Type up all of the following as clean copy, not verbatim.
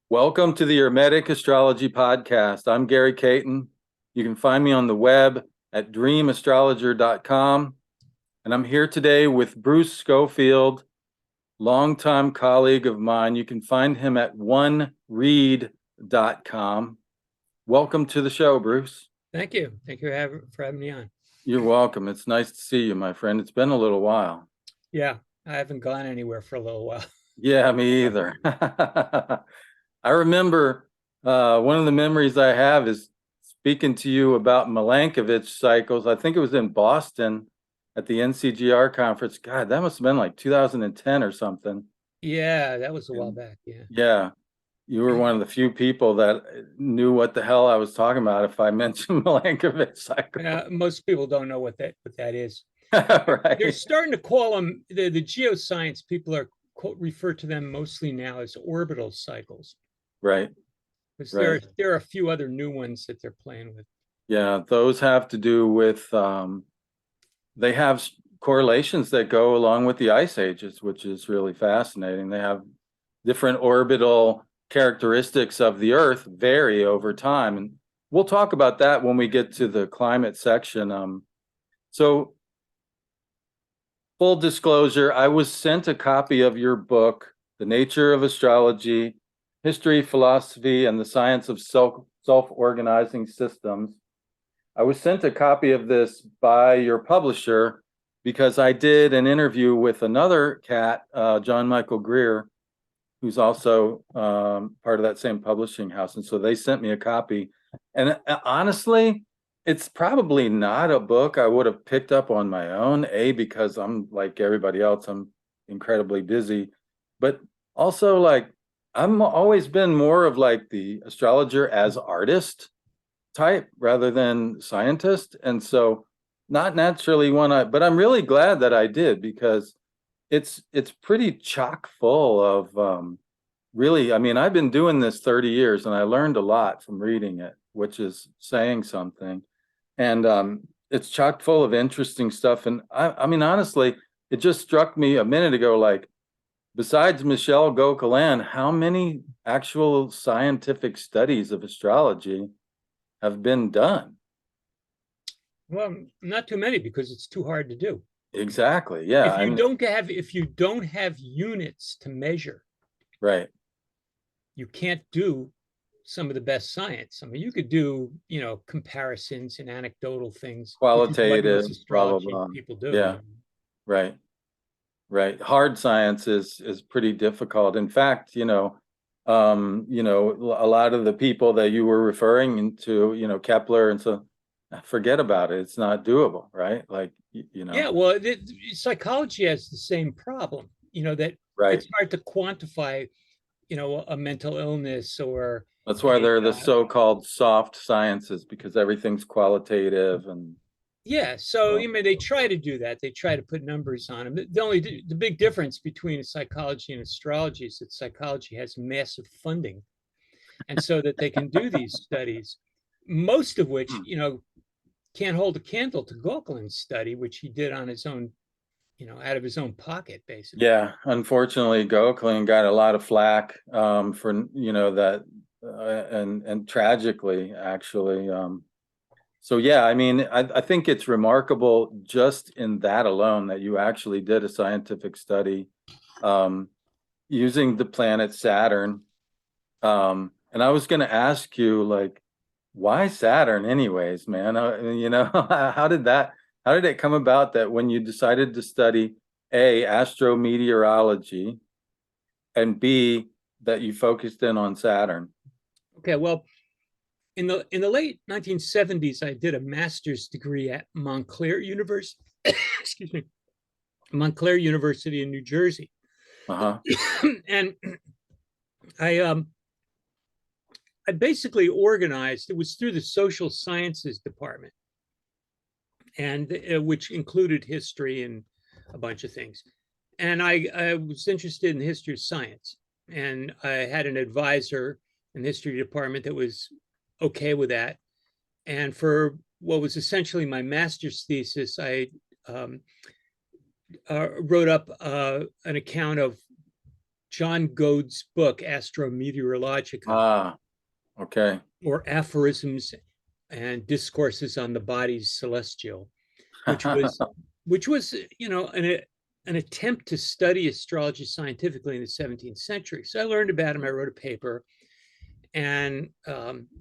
Welcome to the Hermetic Astrology Podcast. I'm Gary Caton. You can find me on the web at dreamastrologer.com. And I'm here today with Bruce Scofield, longtime colleague of mine. You can find him at oneread.com. Welcome to the show, Bruce. Thank you. Thank you for having me on. You're welcome. It's nice to see you, my friend. It's been a little while. Yeah, I haven't gone anywhere for a little while. Yeah, me either. I remember one of the memories I have is speaking to you about Milankovitch cycles. I think it was in Boston at the NCGR conference. God, that must have been like 2010 or something. Yeah, that was a while And back. Yeah. yeah, you were one of the few people that knew what the hell I was talking about if I mentioned Milankovitch cycle. Most people don't know what that is. They're Right, starting to call them the geoscience people are refer to them mostly now as orbital cycles right, because right. there are a few other new ones that they're playing with. Yeah, those have to do with they have correlations that go along with the ice ages, which is really fascinating. They have different orbital characteristics of the Earth vary over time. And we'll talk about that when we get to the climate section. So, full disclosure, I was sent a copy of your book, The Nature of Astrology, History, Philosophy, and the Science of Self-Organizing Systems. I was sent a copy of this by your publisher because I did an interview with another cat, John Michael Greer, who's also part of that same publishing house. And so they sent me a copy. And honestly, it's probably not a book I would have picked up on my own, because I'm like everybody else, I'm incredibly busy. But also, like, I'm always been more of like the astrologer as artist type rather than scientist. And so not naturally but I'm really glad that I did because it's pretty chock full of really, I mean, I've been doing this 30 years and I learned a lot from reading it, which is saying something. And it's chock full of interesting stuff. And I mean, honestly, it just struck me a minute ago, like, besides Michelle Gauquelin, how many actual scientific studies of astrology have been done? Well, not too many because it's too hard to do. Exactly. Yeah. If you don't have units to measure, Right. you can't do some of the best science. I mean, you could do, comparisons and anecdotal things, which is what Qualitative, most blah, blah, astrology blah. people do. Yeah. Right. Right. Hard science is pretty difficult. In fact, a lot of the people that you were referring to, Kepler and so forget about it. It's not doable, right? Like, Yeah, well, psychology has the same problem, that right. it's hard to quantify, a mental illness or That's why a, they're the so-called soft sciences because everything's qualitative and yeah. So, um, they try to do that. They try to put numbers on them. The big difference between psychology and astrology is that psychology has massive funding. And so that they can do these studies, most of which, can't hold a candle to Gauquelin's study, which he did on his own, out of his own pocket, basically. yeah, unfortunately, Gauquelin got a lot of flack for that, and tragically, actually. So yeah, I mean, I think it's remarkable just in that alone that you actually did a scientific study um, using the planet Saturn. And I was going to ask you, like, why Saturn, anyways, man? How did it come about that when you decided to study astro-meteorology and B, that you focused in on Saturn? Okay, well, in the late 1970s, I did a master's degree at Montclair University. Excuse me, Montclair University in New Jersey, Uh-huh. and I um I basically organized. It was through the social sciences department, and which included history and a bunch of things. And I was interested in the history of science, and I had an advisor in the history department that was okay with that. And for what was essentially my master's thesis, I wrote up an account of John Goad's book, Astro-Meteorologica, Okay. or Aphorisms and Discourses on the Bodies Celestial, which was an attempt to study astrology scientifically in the 17th century. So I learned about him. I wrote a paper, and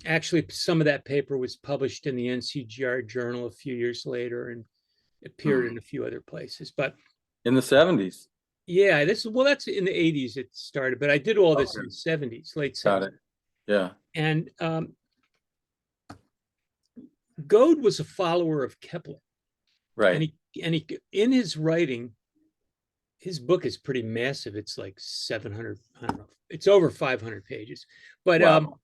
actually some of that paper was published in the NCGR Journal a few years later and appeared in a few other places. But in the 70s. yeah, that's in the 80s it started, but I did all this in Okay. the 70s, late 70s. Got it. Yeah. And Goad was a follower of Kepler. Right. And he in his writing, his book is pretty massive. It's like 700, I don't know, it's over 500 pages. But Wow.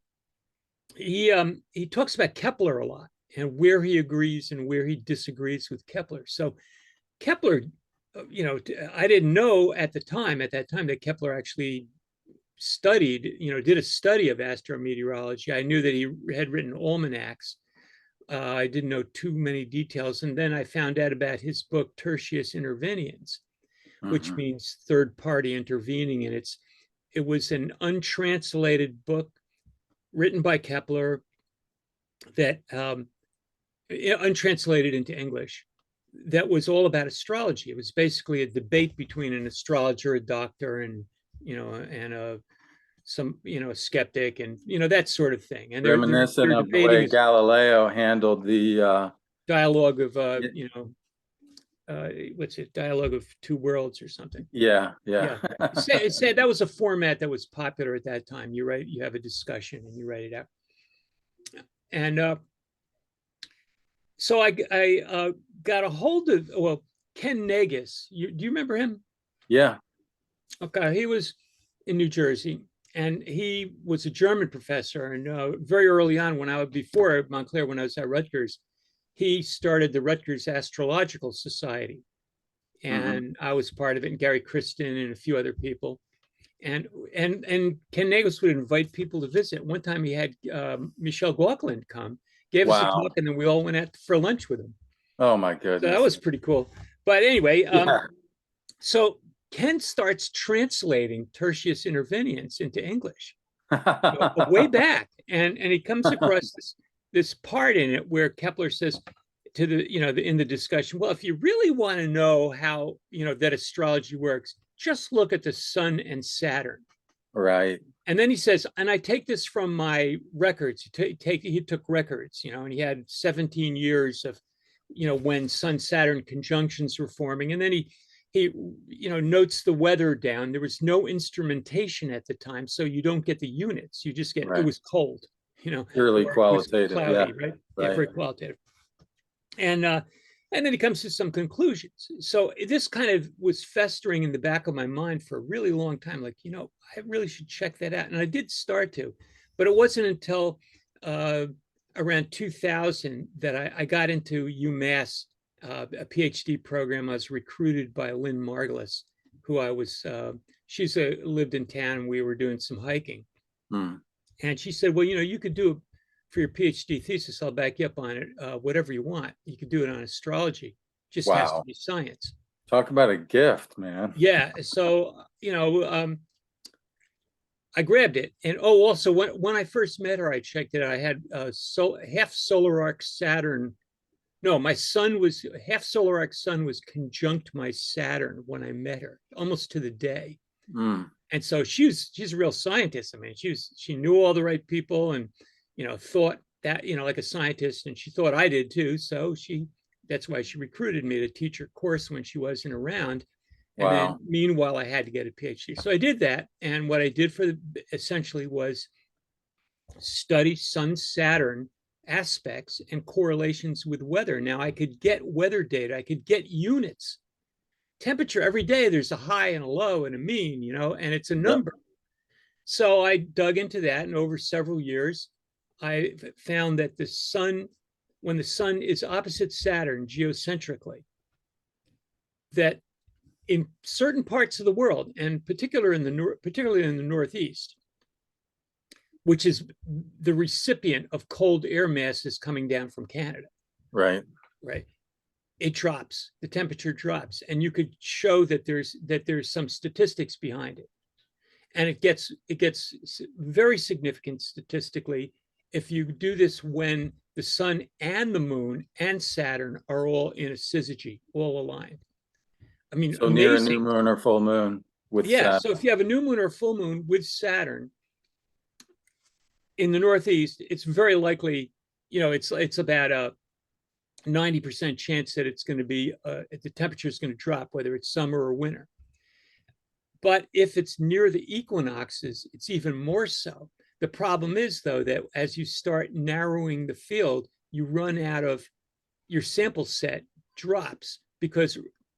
he talks about Kepler a lot and where he agrees and where he disagrees with Kepler. So Kepler, I didn't know at that time that Kepler actually studied, did a study of astrometeorology. I knew that he had written almanacs. I didn't know too many details. And then I found out about his book, Tertius Interveniens, which means third party intervening. And it was an untranslated book written by Kepler that untranslated into English, that was all about astrology. It was basically a debate between an astrologer, a doctor, and a skeptic, and that sort of thing. And Reminiscent they're of the way debating Galileo handled the dialogue of what's it, dialogue of two worlds or something. yeah. It said that was a format that was popular at that time. You have a discussion and you write it out. And so I got a hold of, Ken Negus. Do you remember him? Yeah. Okay, he was in New Jersey, and he was a German professor. And very early on, before Montclair, when I was at Rutgers, he started the Rutgers Astrological Society, and I was part of it, and Gary Kristen and a few other people. And Ken Negus would invite people to visit. One time he had Michelle Gauqueland come, gave us a talk, and then we all went out for lunch with him. Oh my goodness. So that was pretty cool. But anyway, so Ken starts translating Tertius Interveniens into English way back, and he comes across this part in it where Kepler says to in the discussion, well, if you really want to know how that astrology works, just look at the sun and Saturn. Right. And then he says, and I take this from my records. He took records, and he had 17 years of, when Sun Saturn conjunctions were forming. And then he notes the weather down. There was no instrumentation at the time, so you don't get the units. You just get, it was cold, purely qualitative. Cloudy, right? Yeah, very qualitative. And then he comes to some conclusions. So this kind of was festering in the back of my mind for a really long time. Like, I really should check that out. And I did start to, but it wasn't until around 2000 that I got into UMass, a PhD program. I was recruited by Lynn Margulis, who she's lived in town, and we were doing some hiking. And she said, well, you could do for your PhD thesis, I'll back you up on it. Whatever you want, you could do it on astrology. Just has to be science. Talk about a gift, man. Yeah. So I grabbed it, and also when I first met her, I checked it out. I had half solar arc Saturn. No, my sun was half solar arc sun was conjunct my Saturn when I met her, almost to the day. And so she's a real scientist. I mean, she knew all the right people, and thought that, like a scientist, and she thought I did too. So that's why she recruited me to teach her course when she wasn't around. And then meanwhile, I had to get a PhD. So I did that. And what I did essentially was study Sun Saturn aspects and correlations with weather. Now I could get weather data. I could get units. Temperature every day, there's a high and a low and a mean, and it's a number. So I dug into that, and over several years, I found that when the sun is opposite Saturn geocentrically, that in certain parts of the world, and particularly in the Northeast, which is the recipient of cold air masses coming down from Canada, right, it drops. The temperature drops, and you could show that there's some statistics behind it. And it gets very significant statistically if you do this when the sun and the moon and Saturn are all in a syzygy, all aligned. I mean, So near a new amazing. moon or full moon with Yeah. Saturn. So if you have a new moon or full moon with Saturn in the Northeast, it's very likely, it's about a 90% chance that it's going to be, the temperature is going to drop, whether it's summer or winter. But if it's near the equinoxes, it's even more so. The problem is, though, that as you start narrowing the field, you run out of your sample set drops because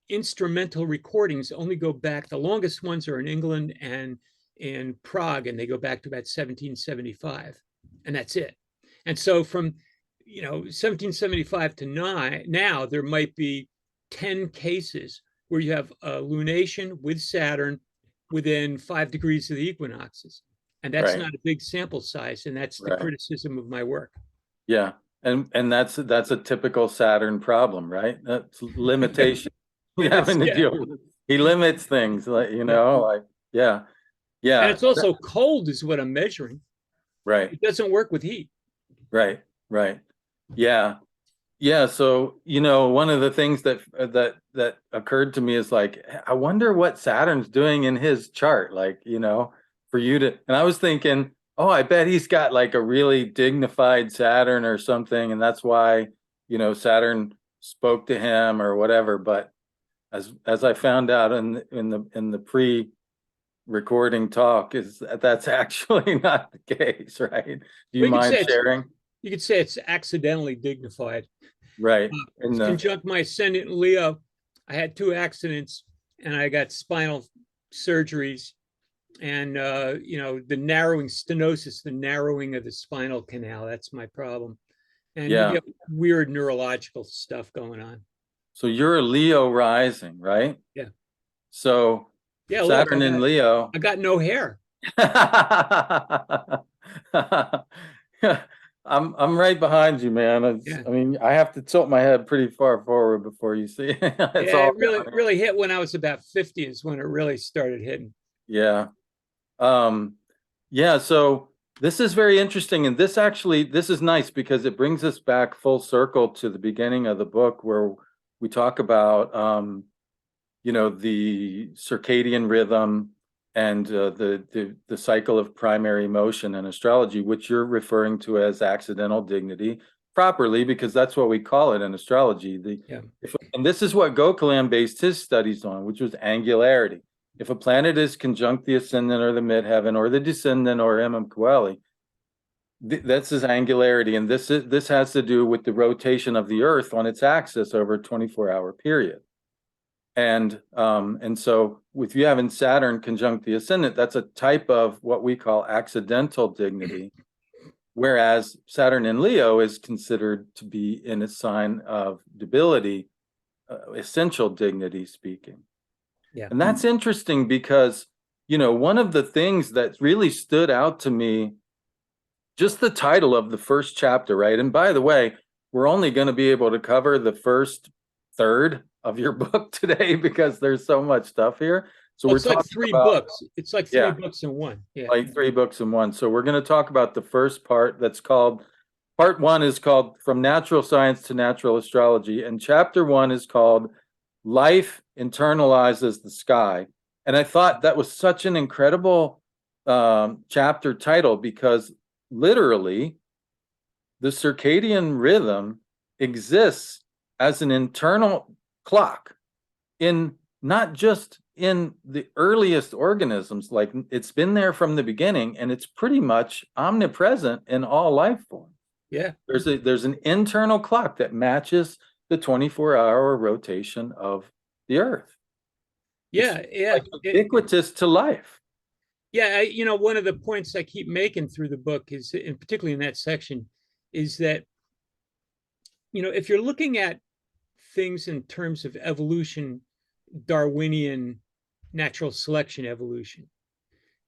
instrumental recordings only go back. The longest ones are in England and in Prague, and they go back to about 1775, and that's it. And so from 1775 to now, there might be 10 cases where you have a lunation with Saturn within 5 degrees of the equinoxes. And that's Right. not a big sample size. And that's the Right. criticism of my work. Yeah. And that's a typical Saturn problem, right? That's limitation. It is, Having to yeah. deal with. He limits things, like, like, yeah. And Yeah. it's also cold is what I'm measuring. Right. It doesn't work with heat. Right. Right. Yeah. Yeah. So, one of the things that occurred to me is like, I wonder what Saturn's doing in his chart, like, for you to, and I was thinking, oh, I bet he's got like a really dignified Saturn or something, and that's why, Saturn spoke to him or whatever. But as I found out in the pre-recording talk, is that's actually not the case, right? Do you Well, mind sharing? you could say it's accidentally dignified. Right. In It's the conjunct my ascendant in Leo. I had 2 accidents and I got spinal surgeries and the narrowing stenosis, the narrowing of the spinal canal. That's my problem. And you yeah. get weird neurological stuff going on. So you're a Leo rising, right? Yeah. So Yeah. Look, Saturn in Leo. I got no hair. I'm right behind you, man. Yeah. I mean, I have to tilt my head pretty far forward before you see. It's Yeah. all It really, down here. really hit when I was about 50 is when it really started hitting. Yeah. Yeah, so this is very interesting, and this is nice because it brings us back full circle to the beginning of the book where we talk about the circadian rhythm and the cycle of primary motion in astrology, which you're referring to as accidental dignity properly, because that's what we call it in astrology. And this is what Gokhale based his studies on, which was angularity. If a planet is conjunct the ascendant or the midheaven or the descendant or Imam Coeli, that's his angularity, and this has to do with the rotation of the Earth on its axis over a 24-hour period. And so if you having Saturn conjunct the ascendant, that's a type of what we call accidental dignity, whereas Saturn in Leo is considered to be in a sign of debility, essential dignity speaking. Yeah. And that's interesting because, one of the things that really stood out to me, just the title of the first chapter, right? And by the way, we're only going to be able to cover the first third of your book today because there's so much stuff here. So Well, it's like 3 books. It's like 3 books in one. Yeah. Like 3 books in one. So we're going to talk about the first part that's called, part 1 is called From Natural Science to Natural Astrology. And chapter 1 is called Life Internalizes the Sky. And I thought that was such an incredible chapter title because literally the circadian rhythm exists as an internal clock in not just in the earliest organisms, like it's been there from the beginning, and it's pretty much omnipresent in all life forms. Yeah. There's an internal clock that matches the 24-hour rotation of the Earth. Yeah. It's Yeah. like ubiquitous to life. Yeah. One of the points I keep making through the book is, and particularly in that section, is that, if you're looking at things in terms of evolution, Darwinian natural selection evolution,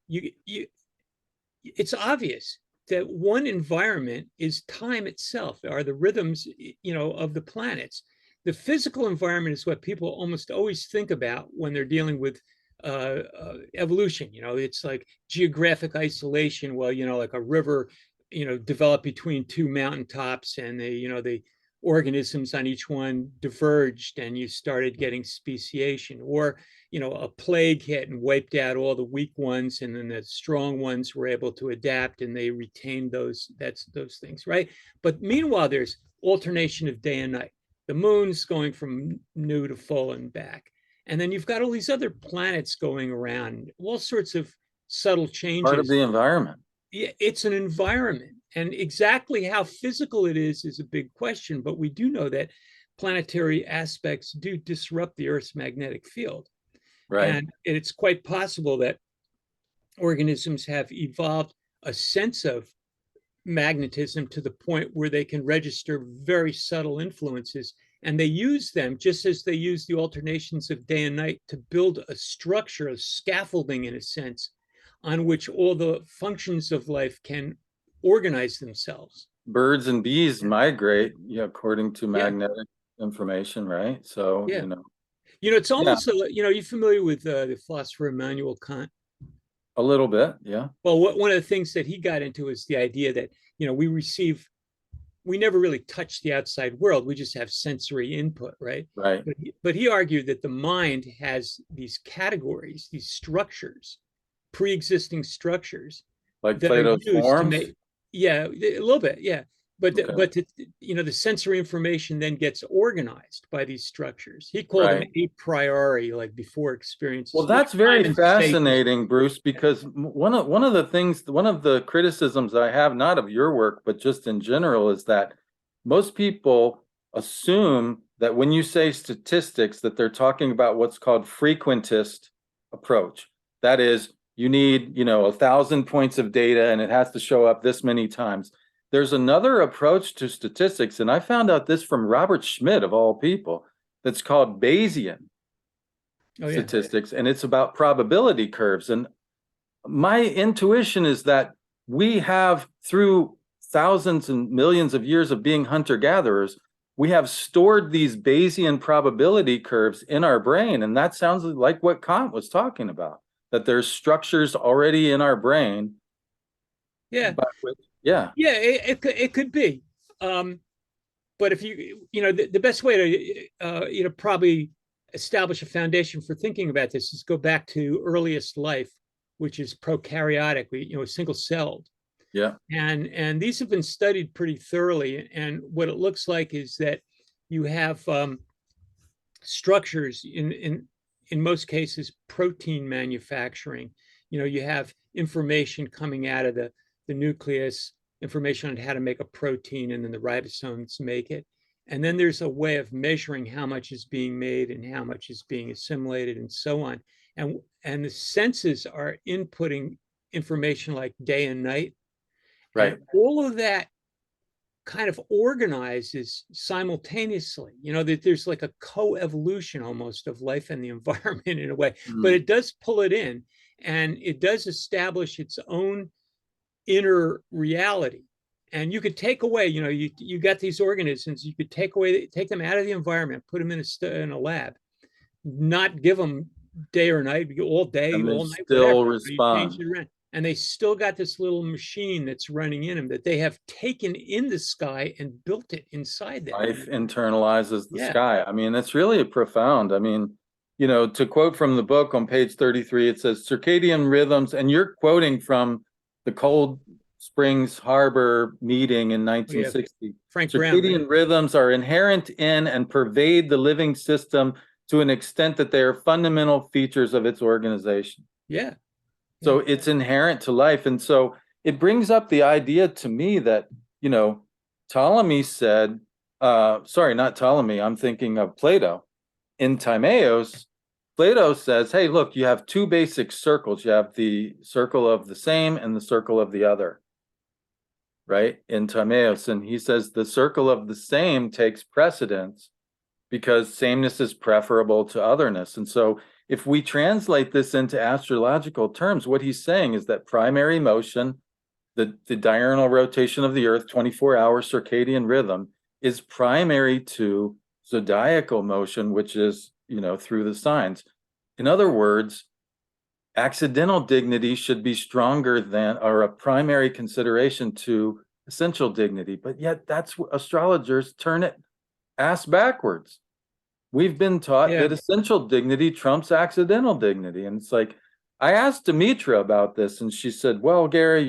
it's obvious that one environment is time itself, are the rhythms, of the planets. The physical environment is what people almost always think about when they're dealing with evolution. It's like geographic isolation. Well, like a river, developed between two mountaintops, and the organisms on each one diverged, and you started getting speciation. Or a plague hit and wiped out all the weak ones, and then the strong ones were able to adapt, and they retained those things, right? But meanwhile, there's alternation of day and night. The moon's going from new to full and back. And then you've got all these other planets going around, all sorts of subtle Part of changes. the environment. Yeah, it's an environment. And exactly how physical it is a big question. But we do know that planetary aspects do disrupt the Earth's magnetic field. Right. And it's quite possible that organisms have evolved a sense of magnetism to the point where they can register very subtle influences, and they use them just as they use the alternations of day and night to build a structure, a scaffolding in a sense, on which all the functions of life can organize themselves. Birds and bees migrate, according to Yeah, magnetic information, right? So, yeah. It's yeah, almost, you're familiar with the philosopher Immanuel Kant. a little bit. Yeah. Well, one of the things that he got into is the idea that, we never really touch the outside world. We just have sensory input, right? Right. But he argued that the mind has these categories, these structures, pre-existing structures Like that are Plato's used to forms. make, yeah, a little bit, yeah. But Okay. the sensory information then gets organized by these structures. He called them Right. a priori, like before experiences. Well, that's very Time and space. fascinating, Bruce, because one of the things, one of the criticisms I have, not of your work, but just in general, is that most people assume that when you say statistics, that they're talking about what's called frequentist approach. That is, you need, 1,000 points of data and it has to show up this many times. There's another approach to statistics, and I found out this from Robert Schmidt, of all people, that's called Bayesian Oh yeah, statistics, and it's about probability curves. And my intuition is that we have, through thousands and millions of years of being hunter-gatherers, we have stored these Bayesian probability curves in our brain. And that sounds like what Kant was talking about, that there's structures already in our brain. yeah, Yeah. yeah. It could be. But if the best way to probably establish a foundation for thinking about this is go back to earliest life, which is prokaryotic, single-celled. Yeah. And these have been studied pretty thoroughly. And what it looks like is that you have structures in most cases, protein manufacturing. You have information coming out of the nucleus, information on how to make a protein, and then the ribosomes make it. And then there's a way of measuring how much is being made and how much is being assimilated and so on. And the senses are inputting information like day and night. Right. And all of that kind of organizes simultaneously, that there's like a co-evolution almost of life and the environment in a way, but it does pull it in, and it does establish its own inner reality. And you could take away, you got these organisms, you could take them out of the environment, put them in a lab, not give them day or night, all day, And they all night, still whatever. respond. You change it around, and they still got this little machine that's running in them that they have taken in the sky and built it inside them. Life internalizes the Yeah. sky. I mean, it's really profound. I mean, to quote from the book on page 33, it says circadian rhythms, and you're quoting from the Cold Springs Harbor meeting in 1960. Frank Brown, Circadian right? rhythms are inherent in and pervade the living system to an extent that they are fundamental features of its organization. Yeah. So it's inherent to life. And so it brings up the idea to me that, Ptolemy said, sorry, not Ptolemy, I'm thinking of Plato. In Timaeus, Plato says, hey, look, you have two basic circles. You have the circle of the same and the circle of the other, right? In Timaeus. And he says the circle of the same takes precedence because sameness is preferable to otherness. And so if we translate this into astrological terms, what he's saying is that primary motion, the diurnal rotation of the Earth, 24-hour circadian rhythm, is primary to zodiacal motion, which is, through the signs. In other words, accidental dignity should be stronger than, or a primary consideration to essential dignity. But yet that's what astrologers turn it ass backwards. We've been taught Yeah. that essential dignity trumps accidental dignity. And it's like, I asked Demetra about this, and she said, well, Gary,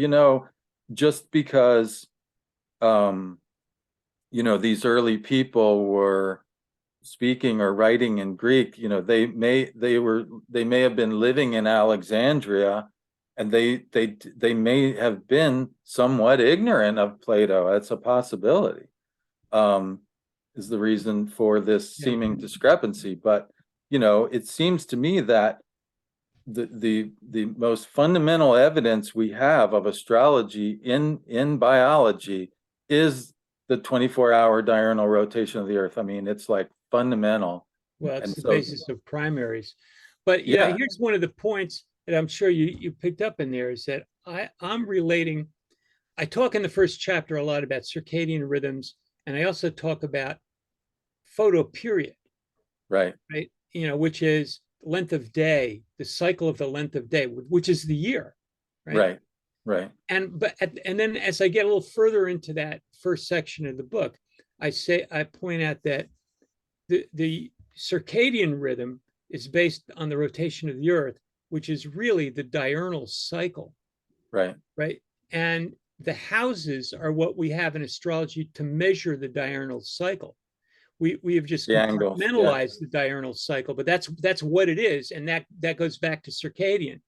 just because, these early people were speaking or writing in Greek, they may have been living in Alexandria, and they may have been somewhat ignorant of Plato. That's a possibility. Is the reason for this seeming discrepancy. But it seems to me that the most fundamental evidence we have of astrology in biology is the 24-hour diurnal rotation of the Earth. I mean, it's like fundamental. Well, it's And the so, basis of primaries. But yeah, here's one of the points that I'm sure you picked up in there is that I'm relating. I talk in the first chapter a lot about circadian rhythms, and I also talk about photoperiod, right, right? Which is length of day, the cycle of the length of day, which is the year, right? right. And then as I get a little further into that first section of the book, I point out that the circadian rhythm is based on the rotation of the Earth, which is really the diurnal cycle, Right. right? And the houses are what we have in astrology to measure the diurnal cycle. We have just The angles, yeah, compartmentalized the diurnal cycle, but that's what it is, and that goes back to circadian.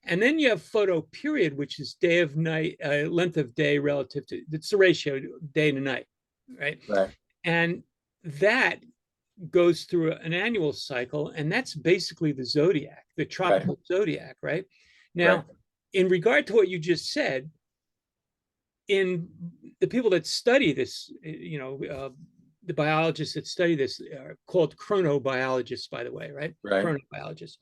And then you have photoperiod, which is day of night, length of day relative to, it's the ratio day to night, right? right, And that goes through an annual cycle, and that's basically the zodiac, the tropical zodiac, right? Now, right, in regard to what you just said, in the people that study this, the biologists that study this are called chronobiologists, by the way, right? right, Chronobiologists.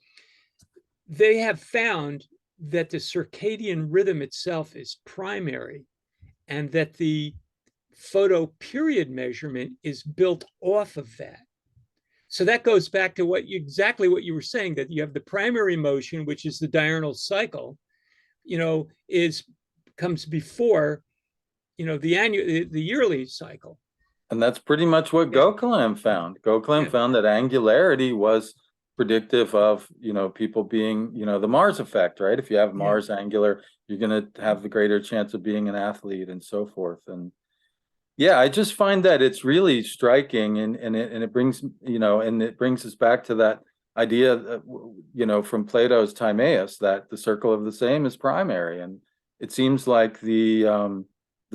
They have found that the circadian rhythm itself is primary, and that the photoperiod measurement is built off of that. So that goes back to exactly what you were saying, that you have the primary motion, which is the diurnal cycle, comes before, the yearly cycle. And that's pretty much what Yeah. Goklam found. Goklam Yeah. found that angularity was predictive of, people being, the Mars effect, right? If you have Mars angular, you're going to have the greater chance of being an athlete and so forth. And yeah, I just find that it's really striking, and it brings, and it brings us back to that idea that, from Plato's Timaeus, that the circle of the same is primary. And it seems like the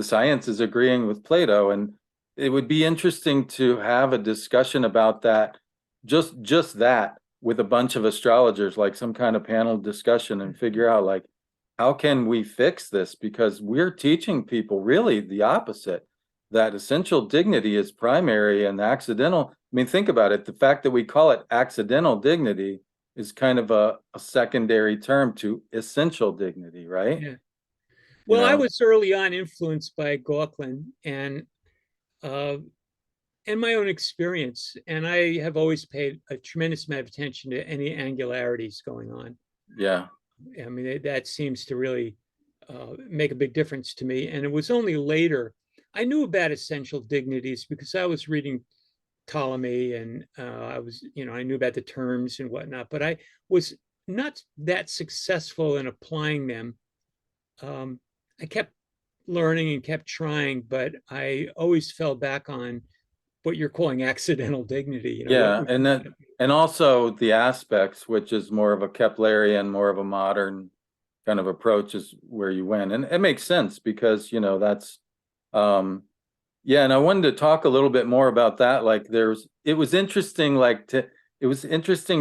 science is agreeing with Plato, and it would be interesting to have a discussion about that, just that, with a bunch of astrologers, like some kind of panel discussion, and figure out, like, how can we fix this? Because we're teaching people really the opposite, that essential dignity is primary and accidental. I mean, think about it. The fact that we call it accidental dignity is kind of a secondary term to essential dignity, right? Yeah. Well, I was early on influenced by Gauquelin and my own experience, and I have always paid a tremendous amount of attention to any angularities going on. Yeah. I mean, that seems to really make a big difference to me. And it was only later I knew about essential dignities because I was reading Ptolemy, and I knew about the terms and whatnot, but I was not that successful in applying them. I kept learning and kept trying, but I always fell back on what you're calling accidental dignity. Yeah, and also the aspects, which is more of a Keplerian, more of a modern kind of approach, is where you went. And it makes sense because, that's yeah, and I wanted to talk a little bit more about that. Like it was interesting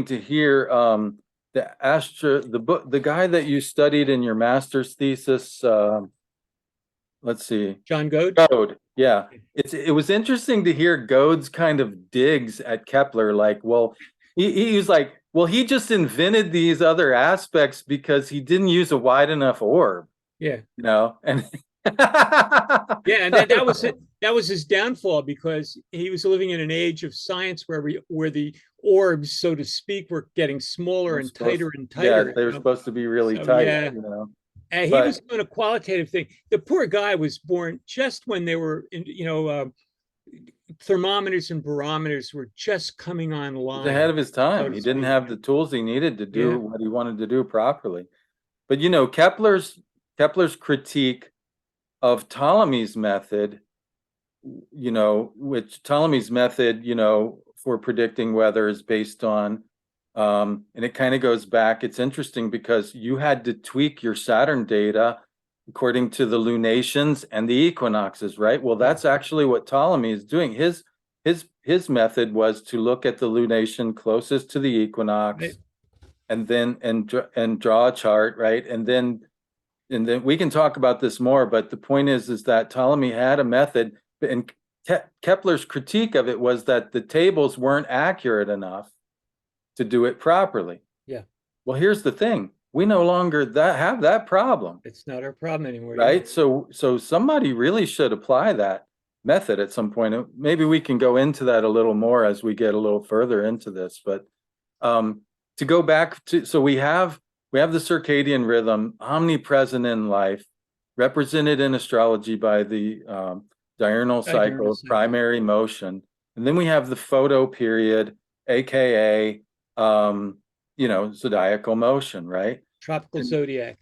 to hear the guy that you studied in your master's thesis, let's see. John Goad? Goad, yeah. It was interesting to hear Goad's kind of digs at Kepler, like, well, he was like, well, he just invented these other aspects because he didn't use a wide enough orb. Yeah. And Yeah, and that was it. that was his downfall, because he was living in an age of science where the orbs, so to speak, were getting smaller They're and supposed, tighter and yeah, tighter. they were supposed to be really So tight, yeah, you know. and he was But doing a qualitative thing. The poor guy was born just when they were, thermometers and barometers were just coming he's ahead online, of his so time. to He didn't speak. have the tools he needed to do Yeah, what he wanted to do properly. But you know, Kepler's critique of Ptolemy's method, you know, which Ptolemy's method, you know, for predicting weather is based on, and it kind of goes back. It's interesting because you had to tweak your Saturn data according to the lunations and the equinoxes, right? Well, yeah, that's actually what Ptolemy is doing. His method was to look at the lunation closest to the right. equinox, and then and draw a chart, right? And then we can talk about this more, but the point is that Ptolemy had a method, and Kepler's critique of it was that the tables weren't accurate enough to do it properly. Yeah, Well, here's the thing: we no longer have that problem, it's not our problem anymore. Yeah. right? So somebody really should apply that method at some point. Maybe we can go into that a little more as we get a little further into this. But to go back to, so we have the circadian rhythm omnipresent in life, represented in astrology by the diurnal cycle Diurnal of cycle, primary motion, and then we have the photo period, aka you know, zodiacal motion, right? tropical And zodiac.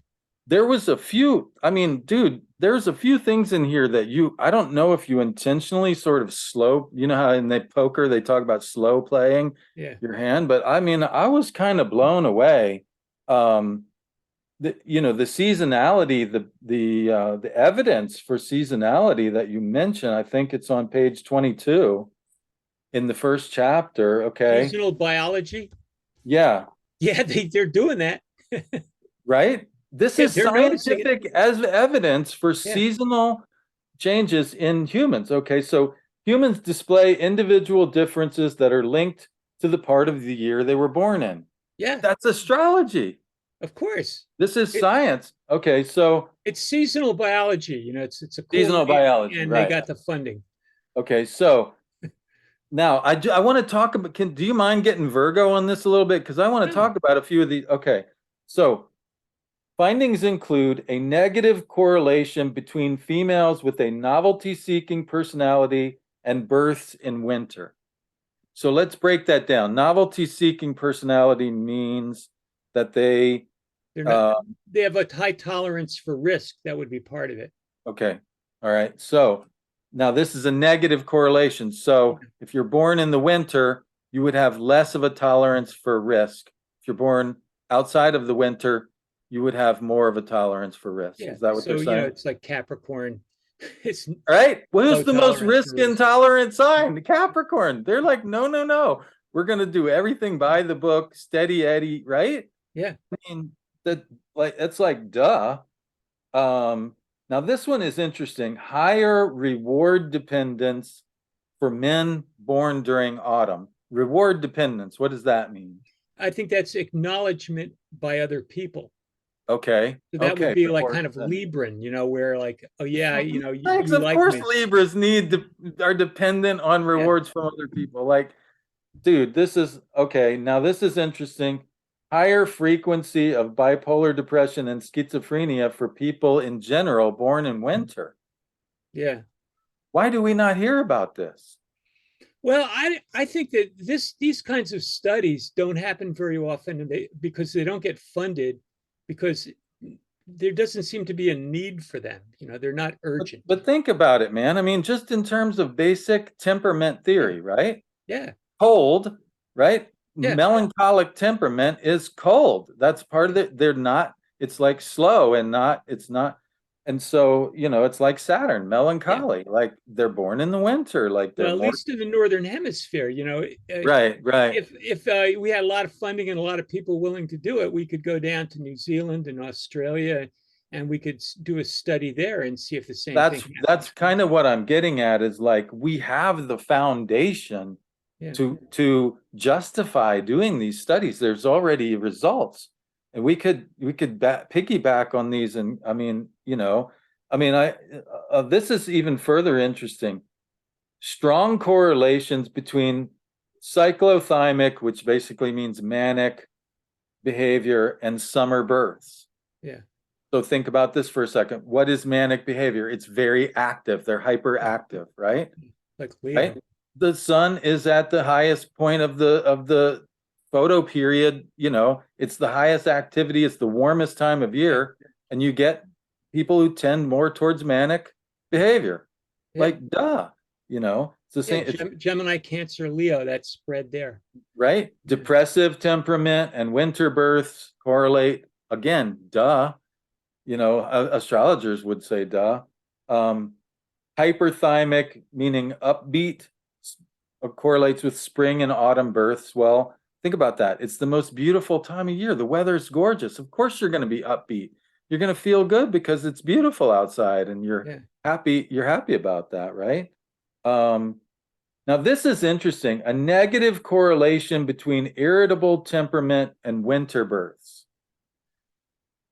there was a few, I mean, dude, there's a few things in here that I don't know if you intentionally sort of slow, you know how in the poker they talk about slow playing Yeah, your hand, but I mean, I was kind of blown away. Um, you know, the seasonality, the evidence for seasonality that you mentioned, I think it's on page 22 in the first chapter. Okay. seasonal biology. Yeah. Yeah, they're doing that. Right? This is They're noticing it. scientific as evidence for Yeah, seasonal changes in humans. Okay, so humans display individual differences that are linked to the part of the year they were born in. yeah, That's astrology. of course. This is It, science. Okay, so it's seasonal biology. It's a cool seasonal name, biology, and they right? got the funding. Okay, so now I want to talk about, do you mind getting Virgo on this a little bit? Because I want to No, talk about a few of these. Okay, so findings include a negative correlation between females with a novelty-seeking personality and births in winter. So let's break that down. Novelty-seeking personality means that they're not. uh, They have a high tolerance for risk. That would be part of it. okay, all right. So now this is a negative correlation. So if you're born in the winter, you would have less of a tolerance for risk. If you're born outside of the winter, you would have more of a tolerance for risk. Yeah. Is that what they're So, saying? it's like Capricorn. It's All right. Well, low who's the most tolerance for risk risk. intolerant sign? The Capricorn. They're like, no, no, no. We're gonna do everything by the book, steady Eddie, right? Yeah. I mean, that like it's like duh. Now this one is interesting. Higher reward dependence for men born during autumn. Reward dependence. What does that mean? I think that's acknowledgement by other people. Okay. So that would Okay. be like Reward kind of dependence. Libran, where like, oh yeah, Thanks. you Of like course, me. Libras are dependent on Yeah. rewards from other people. Like, dude, this is okay. Now, this is interesting. Higher frequency of bipolar depression and schizophrenia for people in general born in winter. Yeah. Why do we not hear about this? Well, I think that these kinds of studies don't happen very often, and because they don't get funded, because there doesn't seem to be a need for them. They're not urgent. But think about it, man. I mean, just in terms of basic temperament Yeah. theory, right? Yeah. Cold, right? Yeah. Melancholic temperament is cold. That's part of it. They're not, it's like slow and not, it's not. And so, you know, it's like Saturn, Yeah. melancholy, like they're born in the winter, like they're Well, at more, least in the northern hemisphere, right, right. if we had a lot of funding and a lot of people willing to do it, we could go down to New Zealand and Australia, and we could do a study there and see if the same thing That's happens. kind of what I'm getting at is like we have the foundation Yeah. to justify doing these studies. There's already results, and we could piggyback on these. And I mean, you know, I mean, this is even further interesting. strong correlations between cyclothymic, which basically means manic behavior, and summer births. Yeah. So think about this for a second. What is manic behavior? It's very active. They're hyperactive, right? Like Leo. Right? The sun is at the highest point of the photo period, it's the highest activity, it's the warmest time of year, and you get people who tend more towards manic behavior. Yeah. Like, duh, it's the same. It's Gemini, Cancer, Leo, that spread there. right. Yeah. Depressive temperament and winter births correlate. Again, duh. Astrologers would say duh. Hyperthymic, meaning upbeat, correlates with spring and autumn births. Well, think about that. It's the most beautiful time of year. The weather's gorgeous. Of course, you're going to be upbeat. You're going to feel good because it's beautiful outside, and you're happy. You're happy about that, right? Now, this is interesting. A negative correlation between irritable temperament and winter births.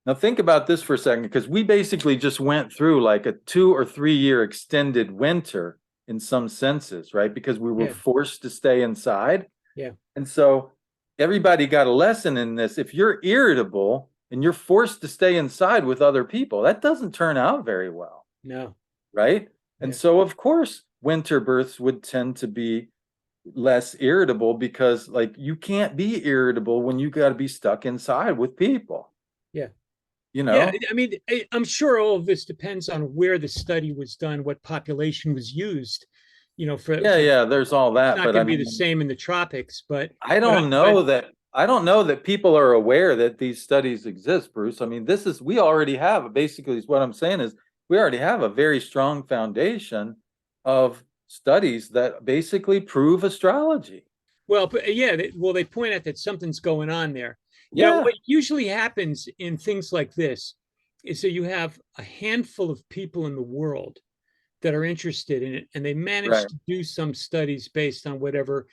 Now, think about this for a second, because we basically just went through like a 2 or 3 year extended winter in some senses, right? Because we were forced to stay inside. Yeah. And so everybody got a lesson in this. If you're irritable and you're forced to stay inside with other people, that doesn't turn out very well. No. Right? And so, of course, winter births would tend to be less irritable, because like you can't be irritable when you got to be stuck inside with people. Yeah. Yeah, I mean, I'm sure all of this depends on where the study was done, what population was used, there's all that, it's not but going to be the same in the tropics, but I don't know that people are aware that these studies exist, Bruce. I mean, we already have, basically is what I'm saying, is we already have a very strong foundation of studies that basically prove astrology. Well, they point out that something's going on there. Yeah. What usually happens in things like this is that you have a handful of people in the world that are interested in it, and they manage to do some studies based on whatever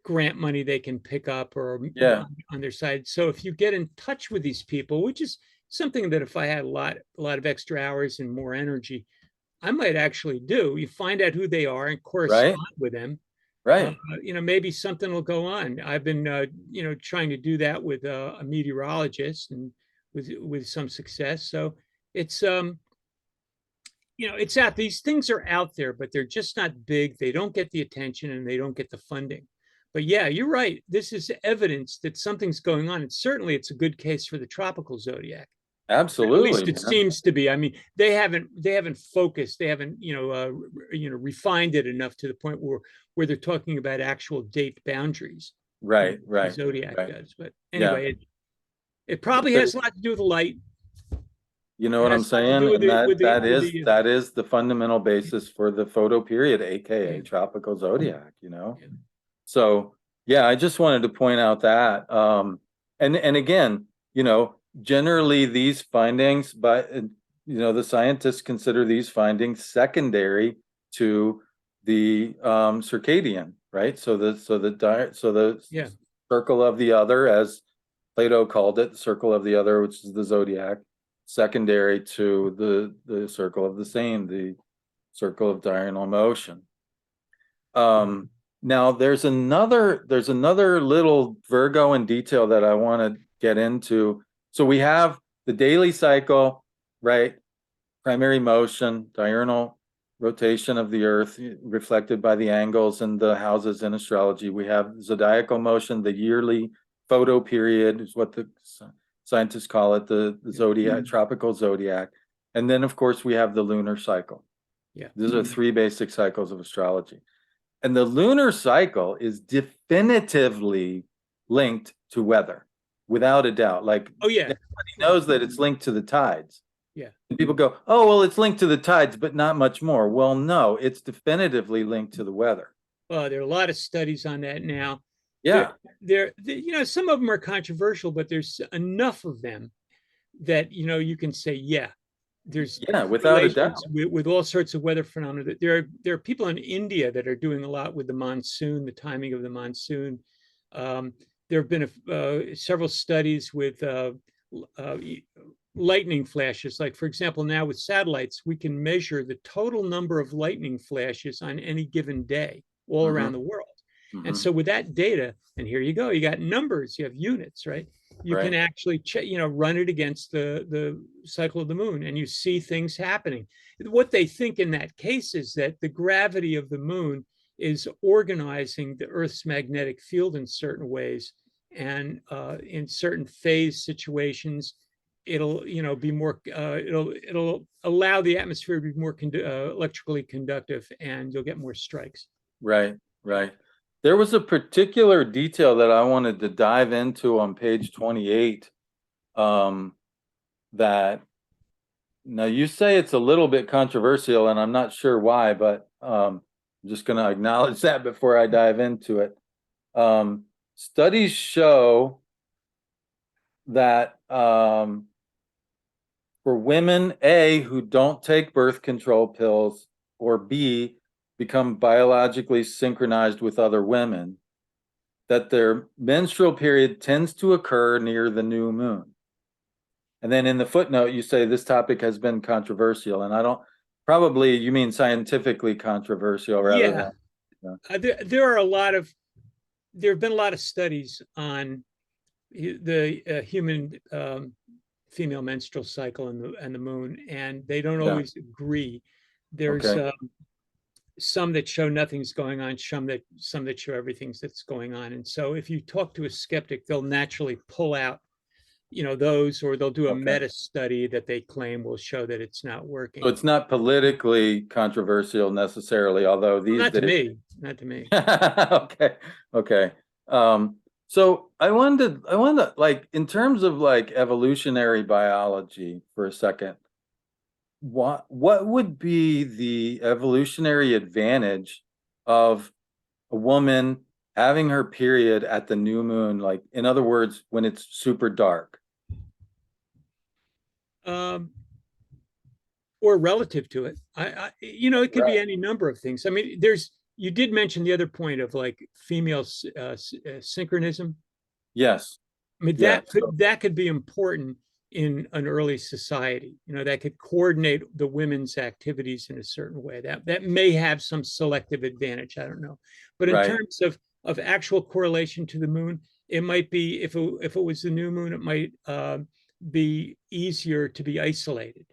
grant money they can pick up or on their side. So if you get in touch with these people, which is something that if I had a lot of extra hours and more energy, I might actually do. You find out who they are and correspond with them. Right. Maybe something will go on. I've been, trying to do that with a meteorologist, and with some success. So it's, it's out. These things are out there, but they're just not big. They don't get the attention, and they don't get the funding. But yeah, you're right. This is evidence that something's going on, and certainly it's a good case for the tropical zodiac. Absolutely. At least it seems to be. I mean, they haven't focused. They haven't, refined it enough to the point where they're talking about actual date boundaries. Right. The zodiac does. But anyway, it probably has a lot to do with light. You know what I'm saying? And that is the fundamental basis for the photo period, aka tropical zodiac, So yeah, I just wanted to point out that. And again, generally these findings, the scientists consider these findings secondary to the circadian, right? So the circle of the other, as Plato called it, the circle of the other, which is the zodiac, secondary to the circle of the same, the circle of diurnal motion. Now there's another little Virgo in detail that I want to get into. So we have the daily cycle, right? Primary motion, diurnal rotation of the earth reflected by the angles and the houses in astrology. We have zodiacal motion, the yearly photo period is what the scientists call it, the zodiac, tropical zodiac. And then of course we have the lunar cycle. Yeah. These are 3 basic cycles of astrology. And the lunar cycle is definitively linked to weather, without a doubt. Like, everybody knows that it's linked to the tides. Yeah. And people go, oh, well, it's linked to the tides, but not much more. Well, no, it's definitively linked to the weather. Well, there are a lot of studies on that now. Yeah. Some of them are controversial, but there's enough of them that, you can say, there's without a doubt with all sorts of weather phenomena. There are people in India that are doing a lot with the monsoon, the timing of the monsoon. There have been several studies with lightning flashes. Like, for example, now with satellites, we can measure the total number of lightning flashes on any given day all Mm-hmm. around the world. And Mm-hmm. so with that data, and here you go, you got numbers, you have units, right? You can Right. actually run it against the cycle of the moon, and you see things happening. What they think in that case is that the gravity of the moon is organizing the Earth's magnetic field in certain ways, and in certain phase situations, it'll be more it'll allow the atmosphere to be more electrically conductive, and you'll get more strikes. Right. Right. There was a particular detail that I wanted to dive into on page 28. Um, that now you say it's a little bit controversial, and I'm not sure why, but I'm just going to acknowledge that before I dive into it. Studies show that for women, A, who don't take birth control pills, or B, become biologically synchronized with other women, that their menstrual period tends to occur near the new moon. And then in the footnote, you say this topic has been controversial, and I don't, probably you mean scientifically controversial rather Yeah, than, you know. there are there have been a lot of studies on the human female menstrual cycle and the moon, and they don't Yeah. always agree. There's Okay. some that show nothing's going on, some that show everything that's going on. And so if you talk to a skeptic, they'll naturally pull out those, or they'll do a Okay. meta study that they claim will show that it's not So working. it's not politically controversial necessarily, although Well, these not to days. me, not to me. Okay. Okay. So I wanted to like in terms of like evolutionary biology for a second, what would be the evolutionary advantage of a woman having her period at the new moon, like in other words, when it's super dark? um, or relative to it. It could be Right. any number of things. I mean, you did mention the other point of like female synchronism. Yes. I mean, Yeah. So that could be important in an early society. That could coordinate the women's activities in a certain way. That may have some selective advantage. I don't know, but in right. terms of actual correlation to the moon, it might be, if it was the new moon, it might be easier to be isolated.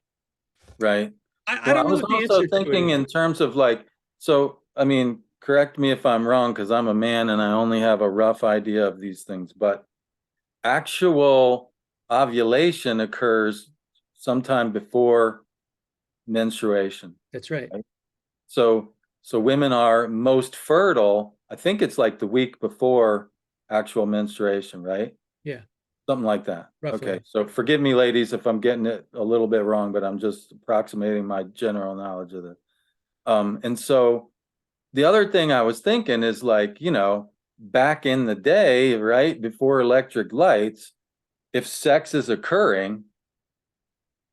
Right. I Well, I don't know was what the also answer to it thinking is. in terms of like, so I mean, correct me if I'm wrong because I'm a man and I only have a rough idea of these things, but actual ovulation occurs sometime before menstruation, That's right. right? So women are most fertile, I think it's like the week before actual menstruation, right? Yeah, Something like that. Okay, roughly. so forgive me, ladies, if I'm getting it a little bit wrong, but I'm just approximating my general knowledge of this. And so the other thing I was thinking is like, back in the day, right, before electric lights, if sex is occurring,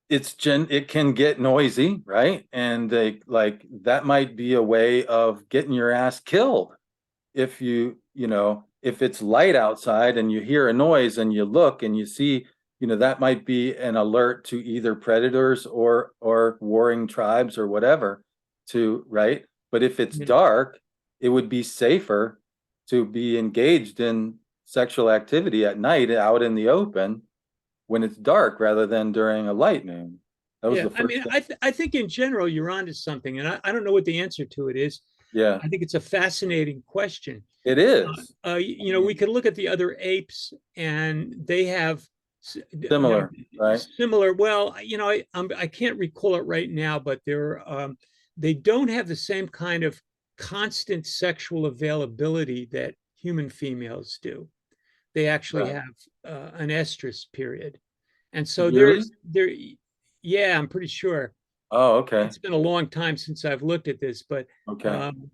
it can get noisy, right? And they like that might be a way of getting your ass killed if if it's light outside and you hear a noise and you look and you see, that might be an alert to either predators or warring tribes or whatever right? But if it's Yeah. dark, it would be safer to be engaged in sexual activity at night out in the open when it's dark rather than during a light noon. That was Yeah, the I first mean, thing. I think in general you're onto something, and I don't know what the answer to it is. Yeah, I think it's a fascinating question. it is. I We mean, could look at the other apes, and they have similar, right? similar. Well, I can't recall it right now, but they don't have the same kind of constant sexual availability that human females do. They actually Right. have an estrus period, and so Yearly? there. Yeah, I'm pretty sure. Oh, okay. It's been a long time since I've looked at this, but Okay. um,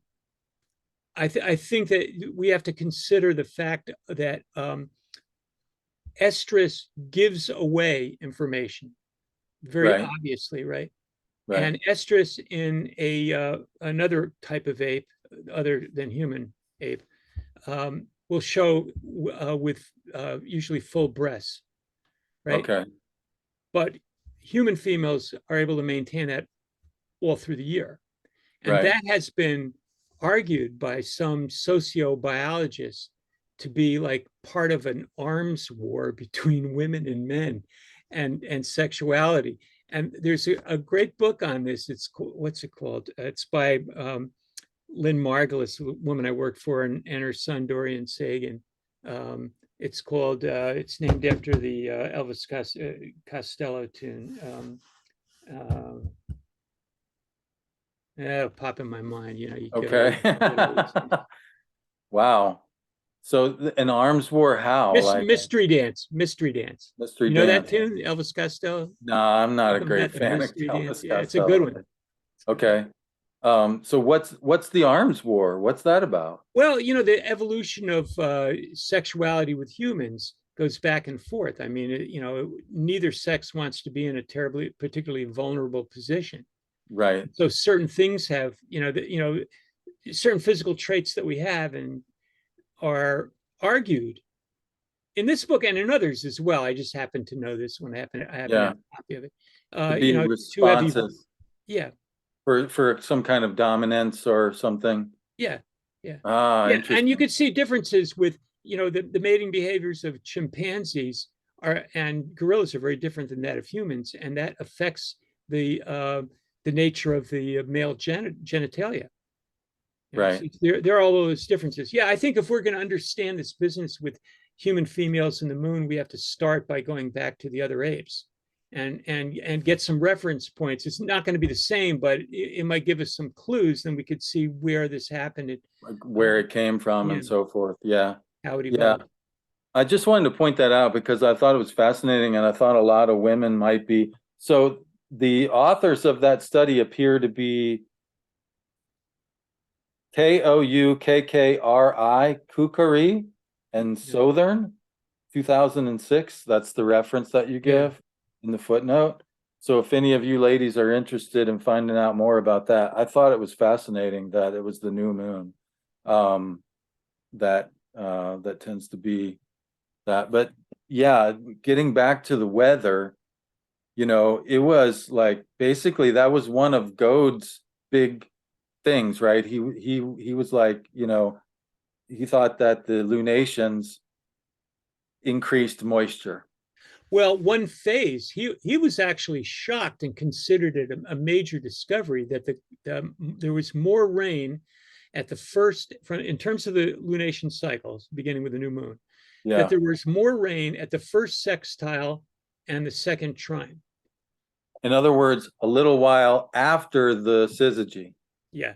I think that we have to consider the fact that estrus gives away information very Right. obviously, right? Right. And estrus in a another type of ape, other than human ape, will show with usually full breasts, right? Okay. but human females are able to maintain that all through the year. And Right. that has been argued by some sociobiologists to be like part of an arms war between women and men and sexuality. And there's a great book on this. It's what's it called? It's by Lynn Margulis, a woman I worked for, and her son Dorian Sagan. It's called. It's named after the Elvis Costello tune. It'll pop in my mind. You know, you get Okay. old. Wow. So an arms war, how? Like Mystery Dance, Mystery Dance. mystery You know that dance? tune, Elvis Costello? No, I'm not a Welcome great back to fan of Mystery Dance. Elvis Yeah, it's a good Costello. one. Okay. So what's the arms war? What's that about? Well, you know, the evolution of sexuality with humans goes back and forth. I mean, you know, neither sex wants to be in a terribly, particularly vulnerable position. Right. So certain things have, certain physical traits that we have and are argued in this book and in others as well. I just happen to know this one. I happen to Yeah. have a copy of it. To be To have responsive yeah, for some kind of dominance or something. yeah, yeah, Ah, yeah. And you interesting. could see differences with, the mating behaviors of chimpanzees and gorillas are very different than that of humans, and that affects the nature of the male genitalia. So Right. there are all those differences. Yeah, I think if we're going to understand this business with human females in the moon, we have to start by going back to the other apes and get some reference points. It's not going to be the same, but it might give us some clues. Then we could see where this happened and Like where it came from yeah, and so forth. Yeah. how it Yeah. evolved. I just wanted to point that out because I thought it was fascinating and I thought a lot of women might be. So the authors of that study appear to be Koukkari and Yeah, Southern, 2006. That's the reference that you yeah. give in the footnote. So if any of you ladies are interested in finding out more about that, I thought it was fascinating that it was the new moon. That tends to be that. But yeah, getting back to the weather, it was like basically that was one of Gode's big things, right? He was like, he thought that the lunations increased moisture. Well, one phase, he was actually shocked and considered it a major discovery that there was more rain at the first, in terms of the lunation cycles, beginning with the new moon, that Yeah. there was more rain at the first sextile and the second trine. In other words, a little while after the syzygy. Yeah,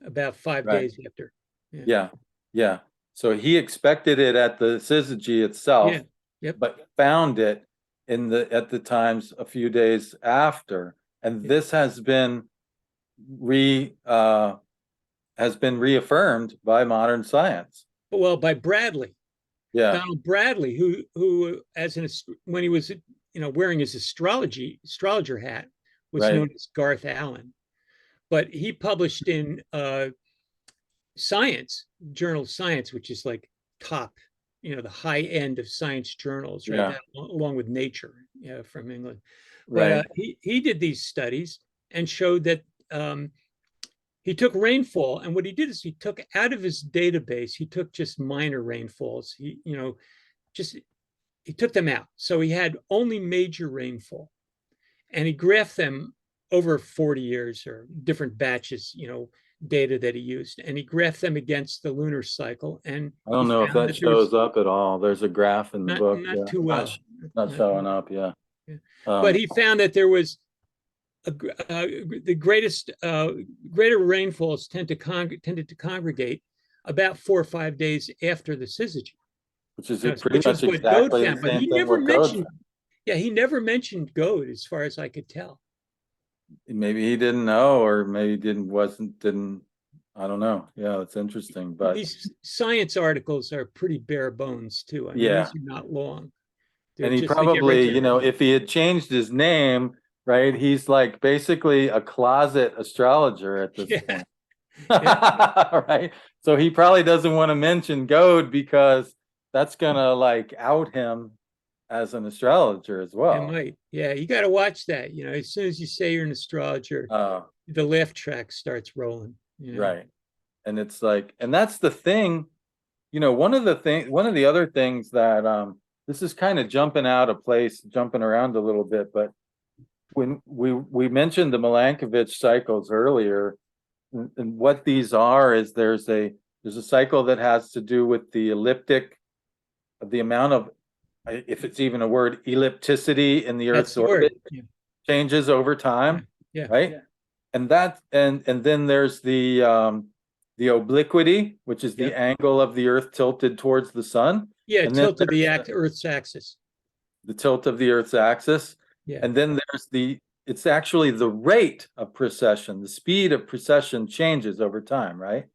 about 5 Right. days after. Yeah, Yeah. Yeah. So he expected it at the syzygy itself, yeah, yep. but found it at the times a few days after. And Yeah. this has been reaffirmed by modern science. Well, by Bradley, Yeah. Donald Bradley, who when he was wearing his astrologer hat, was Right. known as Garth Allen. But he published in Science, Journal of Science, which is like top, the high end of science journals, right? Yeah. That, along with Nature, from England. But Right. he did these studies and showed that he took rainfall, and what he did is he took out of his database, he took just minor rainfalls. Just he took them out, so he had only major rainfall, and he graphed them over 40 years or different batches, data that he used, and he graphed them against the lunar cycle, and I he don't know if found that that there was shows up at all. There's a graph in the book. not Yeah. too well, Not not too showing well. up. Yeah. Yeah. But he found that there was the greater rainfalls tended to congregate about 4 or 5 days after the syzygy, which is pretty which much is what Goad exactly the found. But same he thing never with Gold. mentioned, he never mentioned Goad, as far as I could tell. Maybe he didn't know, or maybe didn't. I don't know. Yeah, it's interesting, but These science articles are pretty bare bones too. I mean, yeah. these are not long. They're And he just, they get right probably, to the point. if he had changed his name, right, he's like basically a closet astrologer at this Yeah, point. yeah, Right. So he probably doesn't want to mention Goad because that's gonna like out him as an astrologer as It well. might. Yeah, you got to watch that. As soon as you say you're an astrologer, Uh, the laugh track starts rolling. right. And it's like, and that's the thing, one of the other things that this is kind of jumping out of place, jumping around a little bit, but when we mentioned the Milankovitch cycles earlier, and what these are is there's a cycle that has to do with the elliptic, the amount of, if it's even a word, ellipticity in the That's Earth's the word. orbit Yeah. changes over Yeah. time, Yeah. right? Yeah. And then there's the obliquity, which is the Yep. angle of the Earth tilted towards the sun, Yeah. and then Tilted the Earth's axis. the tilt of the Earth's axis, Yeah. and then it's actually the rate of precession, the speed of precession changes over time, right?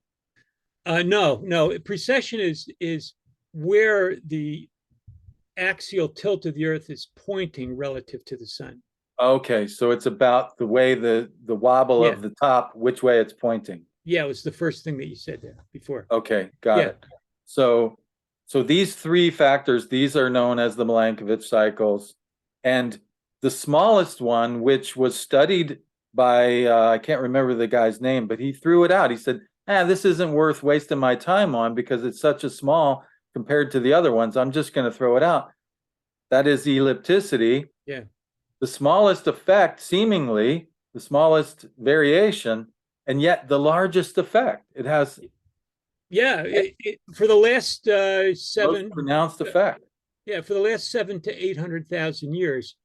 No, no. Precession is where the axial tilt of the Earth is pointing relative to the sun. Okay, so it's about the way the wobble Yeah. of the top, which way it's pointing. Yeah, it was the first thing that you said there before. Okay, got Yeah. it. So these three factors, these are known as the Milankovitch cycles. And the smallest one, which was studied by I can't remember the guy's name, but he threw it out. He said, this isn't worth wasting my time on because it's such a small compared to the other ones. I'm just going to throw it out. That is ellipticity. Yeah. The smallest effect, seemingly, the smallest variation, and yet the largest effect. It has Yeah. For the last most pronounced effect. yeah, for the last 700 to 800,000 years,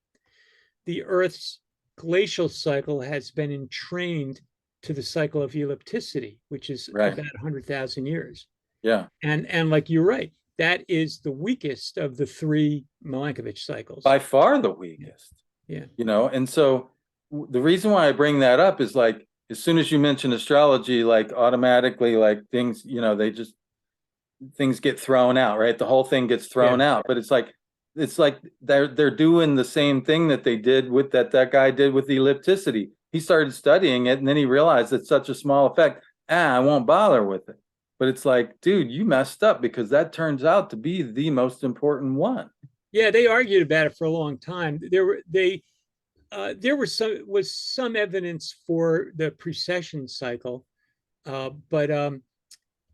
the Earth's glacial cycle has been entrained to the cycle of ellipticity, which is Right. about 100,000 years. Yeah. And like you're right, that is the weakest of the three Milankovitch cycles. By far the weakest. Yeah. And so the reason why I bring that up is like, as soon as you mention astrology, like automatically, like things, things get thrown out, right? The whole thing gets thrown out, but it's like they're doing the same thing that they did with that guy did with the ellipticity. He started studying it and then he realized it's such a small effect. I won't bother with it. But it's like, dude, you messed up because that turns out to be the most important one. Yeah, they argued about it for a long time. There was some evidence for the precession cycle, but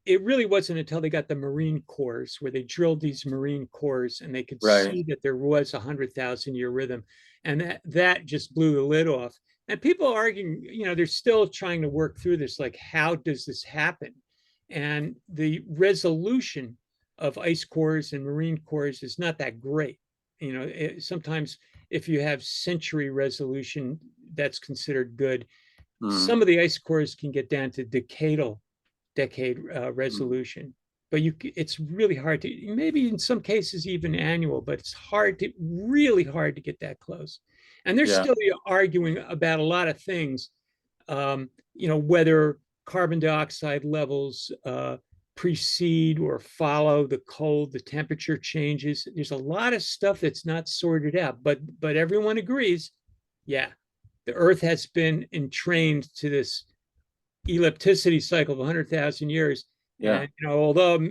it really wasn't until they got the marine cores where they drilled these marine cores and they could see that there was 100,000 year rhythm, and that just blew the lid off. And people are arguing, they're still trying to work through this, like how does this happen? And the resolution of ice cores and marine cores is not that great. Sometimes if you have century resolution, that's considered good. Some of the ice cores can get down to decade resolution, but it's really hard to, maybe in some cases even annual, but it's really hard to get that close. And they're still arguing about a lot of things, whether carbon dioxide levels precede or follow the temperature changes. There's a lot of stuff that's not sorted out, but everyone agrees, yeah, the Earth has been entrained to this ellipticity cycle of 100,000 years. Yeah. And although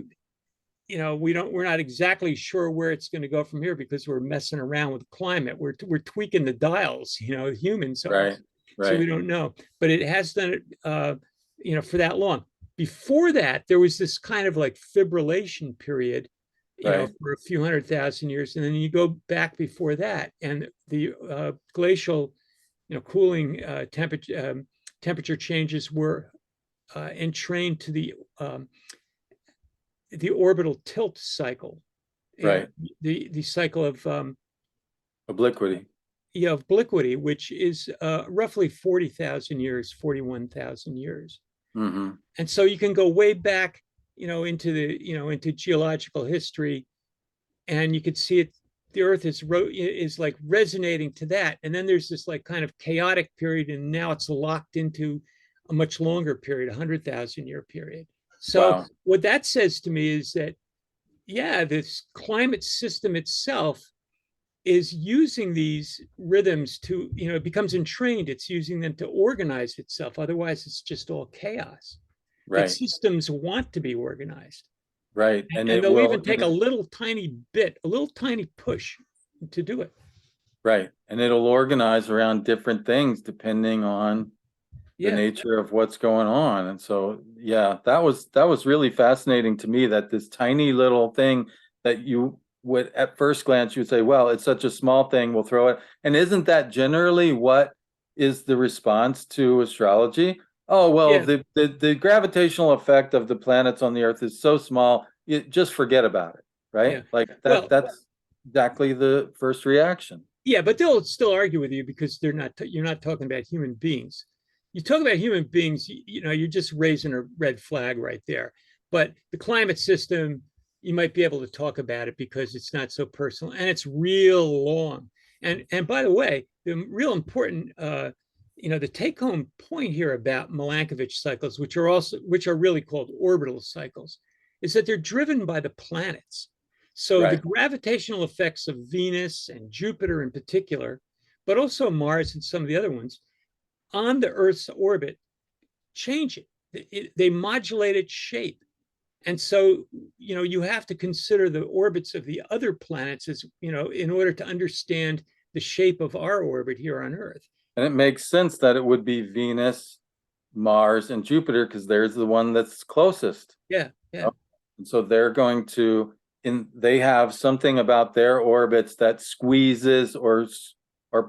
we're not exactly sure where it's going to go from here because we're messing around with climate. We're tweaking the dials, humans are. Right. So we don't know, but it has done it, for that long. Before that, there was this kind of like fibrillation period, for a few 100,000 years, and then you go back before that, and the glacial, cooling temperature changes were entrained to the orbital tilt cycle, right? The cycle of Obliquity. Yeah, of obliquity, which is roughly 40,000 years, 41,000 years. Mm-hmm. And so you can go way back, into geological history, and you could see it. The Earth is like resonating to that, and then there's this like kind of chaotic period, and now it's locked into a much longer period, 100,000 year period. So what that says to me is that, yeah, this climate system itself is using these rhythms to, it becomes entrained. It's using them to organize itself. Otherwise, it's just all chaos. Right. But systems want to be organized. Right. And they'll even take a little tiny push to do it. Right. And it'll organize around different things depending on the Yeah, nature of what's going on. And so, yeah, that was really fascinating to me, that this tiny little thing that you would at first glance you would say, well, it's such a small thing, we'll throw it. And isn't that generally what is the response to astrology? Oh, well, yeah. the gravitational effect of the planets on the Earth is so small, you just forget about it, right? Yeah. Like Well, that's exactly the first reaction. yeah, but they'll still argue with you because you're not talking about human beings. You talk about human beings, you're just raising a red flag right there. But the climate system, you might be able to talk about it because it's not so personal and it's real long. And by the way, the real important the take home point here about Milankovitch cycles, which are really called orbital cycles, is that they're driven by the planets. So the Right. gravitational effects of Venus and Jupiter in particular, but also Mars and some of the other ones on the Earth's orbit change it. They modulate its shape. And so, you have to consider the orbits of the other planets as, in order to understand the shape of our orbit here on Earth. And it makes sense that it would be Venus, Mars, and Jupiter because there's the one that's closest. Yeah, yeah, And so they're going to, they have something about their orbits that squeezes or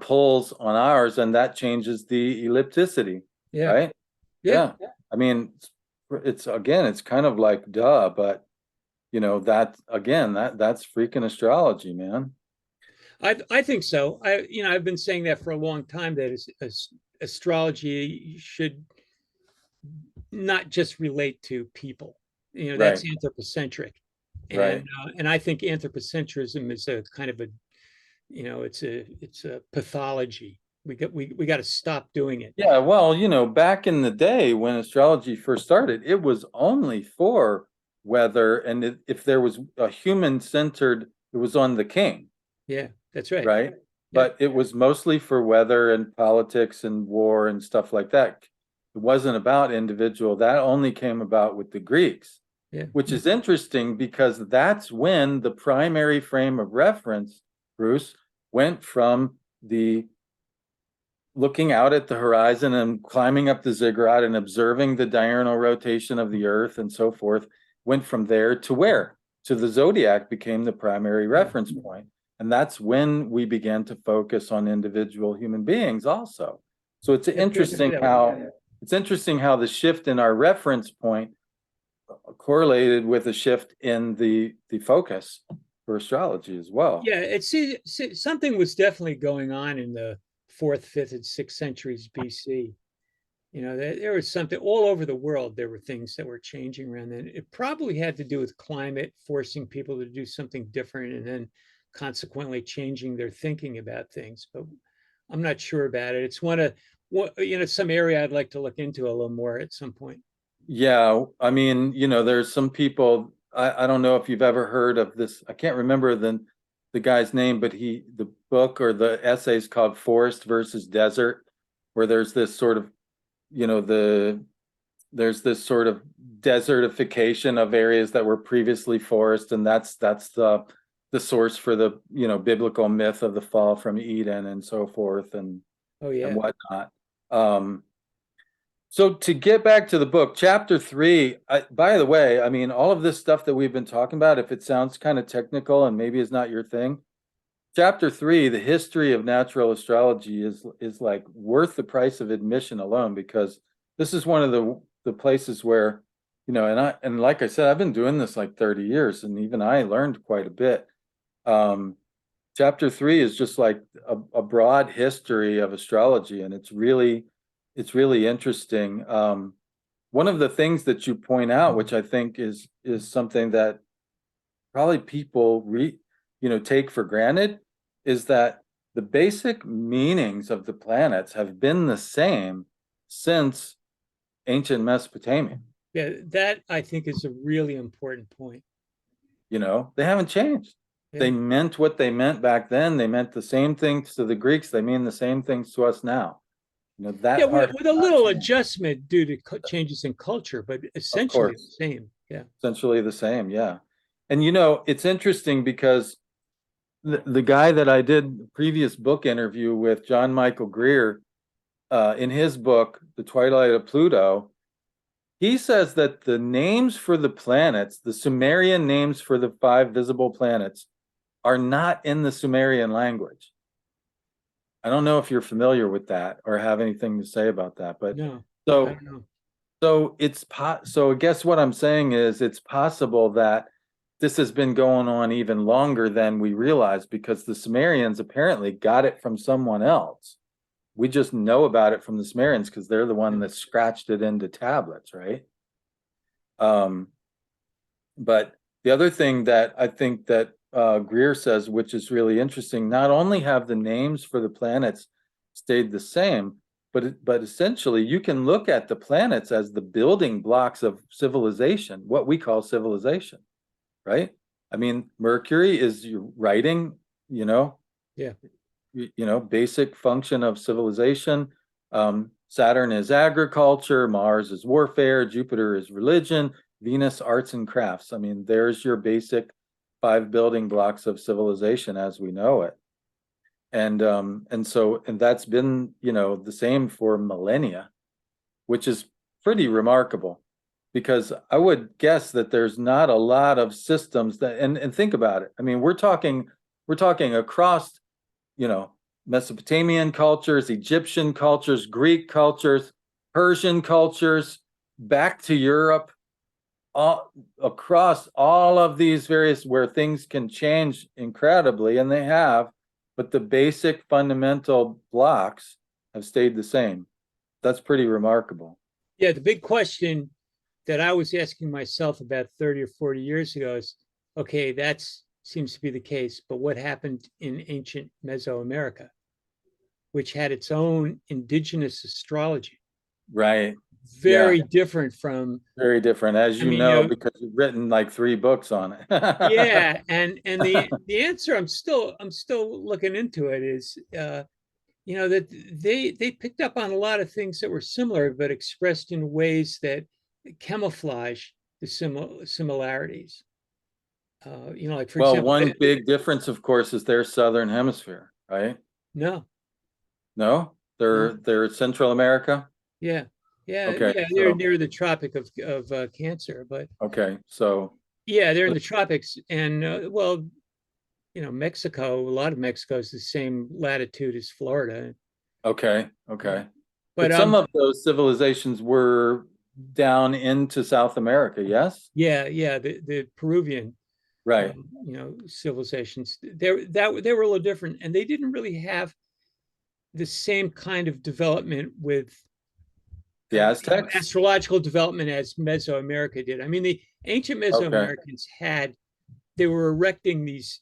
pulls on ours, and that changes the ellipticity, yeah, right? yeah. Yeah. I mean, it's again, it's kind of like duh, but that again, that's freaking astrology, man. I think so. I've been saying that for a long time, that astrology should not just relate to people. Right, That's anthropocentric, right. and I think anthropocentrism is a kind of a it's a pathology. We got to stop doing it. Yeah, well, back in the day when astrology first started, it was only for weather, and if there was a human centered, it was on the king, Yeah, that's right. right? Yeah, But it was mostly for weather and politics and war and stuff like that. It wasn't about individual. That only came about with the Greeks, yeah, which is interesting because that's when the primary frame of reference, Bruce, went from the looking out at the horizon and climbing up the ziggurat and observing the diurnal rotation of the earth and so forth, went from there to where? To the zodiac became the primary reference point. And that's when we began to focus on individual human beings also. So it's that's good to see interesting that way. how the shift in our reference point correlated with a shift in the focus for astrology as well. Yeah, something was definitely going on in the fourth, fifth, and sixth centuries BC. There was something all over the world. There were things that were changing around then. It probably had to do with climate, forcing people to do something different, and then consequently changing their thinking about things. But I'm not sure about it. It's some area I'd like to look into a little more at some point. Yeah, I mean, there's some people, I don't know if you've ever heard of this. I can't remember the guy's name, but the book or the essay is called Forest versus Desert, where there's this sort of, there's this sort of desertification of areas that were previously forest, and that's the source for the, biblical myth of the fall from Eden and so forth and Oh yeah, whatnot. So to get back to the book, chapter 3, by the way, I mean, all of this stuff that we've been talking about, if it sounds kind of technical and maybe is not your thing, chapter 3, the history of natural astrology is like worth the price of admission alone, because this is one of the places where, and like I said, I've been doing this like 30 years, and even I learned quite a bit. Chapter 3 is just like a broad history of astrology, and it's really interesting. One of the things that you point out, which I think is something that probably people take for granted, is that the basic meanings of the planets have been the same since ancient Mesopotamia. yeah. That I think is a really important point. They haven't changed. Yeah. They meant what they meant back then. They meant the same things to the Greeks. They mean the same things to us now. Yeah, That part has with a not little changed. adjustment due to changes in culture, but Of essentially the course. same. Yeah. Essentially the same, yeah. And it's interesting because the guy that I did the previous book interview with, John Michael Greer, in his book, The Twilight of Pluto, he says that the names for the planets, the Sumerian names for the 5 visible planets, are not in the Sumerian language. I don't know if you're familiar with that or have anything to say about that, but No, I so don't know. so I guess what I'm saying is it's possible that this has been going on even longer than we realize because the Sumerians apparently got it from someone else. We just know about it from the Sumerians because they're the one that scratched it into tablets, right? Um, but the other thing that I think that Greer says, which is really interesting, not only have the names for the planets stayed the same, but essentially you can look at the planets as the building blocks of civilization, what we call civilization, right? I mean, Mercury is your writing, you know, Yeah. basic function of civilization. Saturn is agriculture, Mars is warfare, Jupiter is religion, Venus arts and crafts. I mean, there's your basic 5 building blocks of civilization as we know it. And that's been, the same for millennia, which is pretty remarkable because I would guess that there's not a lot of systems that and think about it. I mean, we're talking across, you know, Mesopotamian cultures, Egyptian cultures, Greek cultures, Persian cultures, back to Europe, all across all of these various where things can change incredibly, and they have, but the basic fundamental blocks have stayed the same. That's pretty remarkable. Yeah, the big question that I was asking myself about 30 or 40 years ago is, okay, that seems to be the case, but what happened in ancient Mesoamerica, which had its own indigenous astrology, Right. Yeah. very different from, Very different, as I you mean, know, because you've written like 3 books on it. yeah, and the answer I'm still looking into it is that they picked up on a lot of things that were similar, but expressed in ways that camouflage the similarities. Like for Well, example, one big difference, of course, is their southern hemisphere, right? no, No, no, they're Central America. yeah, yeah, Okay, yeah. They're so near the Tropic of Cancer, but okay, so yeah, they're in the tropics, and well, Mexico. A lot of Mexico is the same latitude as Florida. okay, Yeah, okay. but But some of those civilizations were down into South America, yes? yeah, yeah, the Peruvian Right. civilizations. They were a little different, and they didn't really have the same kind of development with The Aztecs? astrological development as Mesoamerica did. I mean, the ancient Okay. Mesoamericans they were erecting these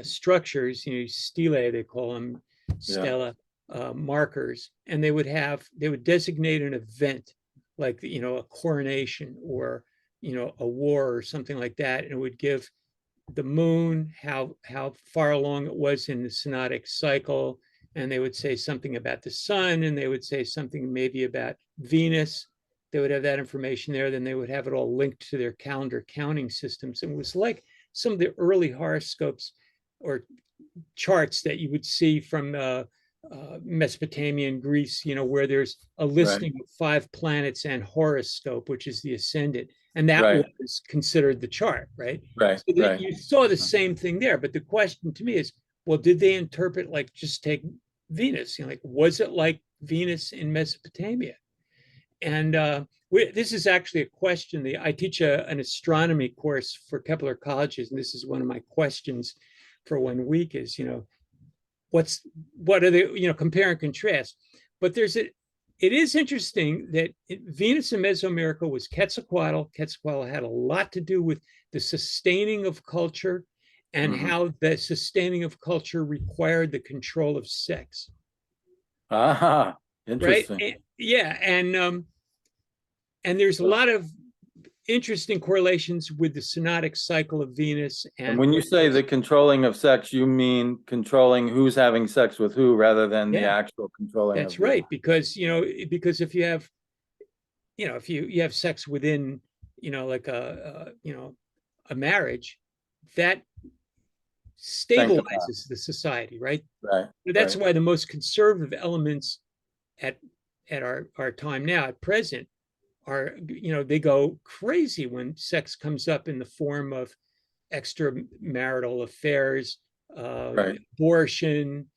structures, stelae they call them, Yeah. stela markers, and they would designate an event like a coronation or a war or something like that, and it would give the moon, how far along it was in the synodic cycle, and they would say something about the sun, and they would say something maybe about Venus. They would have that information there. Then they would have it all linked to their calendar counting systems. And it was like some of the early horoscopes or charts that you would see from Mesopotamian Greece, where there's a Right. listing of 5 planets and horoscope, which is the ascendant, and that Right. was considered the chart, right? Right. So that Right. you saw the same thing there, but the question to me is, well, did they interpret like just take Venus? Like was it like Venus in Mesopotamia? And this is actually a question. I teach an astronomy course for Kepler colleges, and this is one of my questions for 1 week is, what are they, compare and contrast. But it is interesting that Venus in Mesoamerica was Quetzalcoatl. Quetzalcoatl had a lot to do with the sustaining of culture and Mhm. how the sustaining of culture required the control of sex, Ah, right? interesting. Yeah, and there's a So, lot of interesting correlations with the synodic cycle of Venus and and when you what say the controlling of sex, you mean controlling who's having sex with who rather than the yeah, actual controlling of that's who. right. Because if you have, if you have sex within, like a marriage, that Sanctified. stabilizes the society, right? Right. That's Right. why the most conservative elements at our time now, at present, are, they go crazy when sex comes up in the form of extramarital affairs, Right. abortion,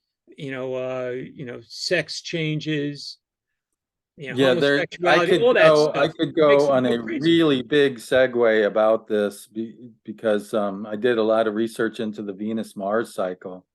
sex changes, Yeah, there homosexuality, all that I stuff could makes go them on go a crazy. really big segue about this because I did a lot of research into the Venus-Mars cycle.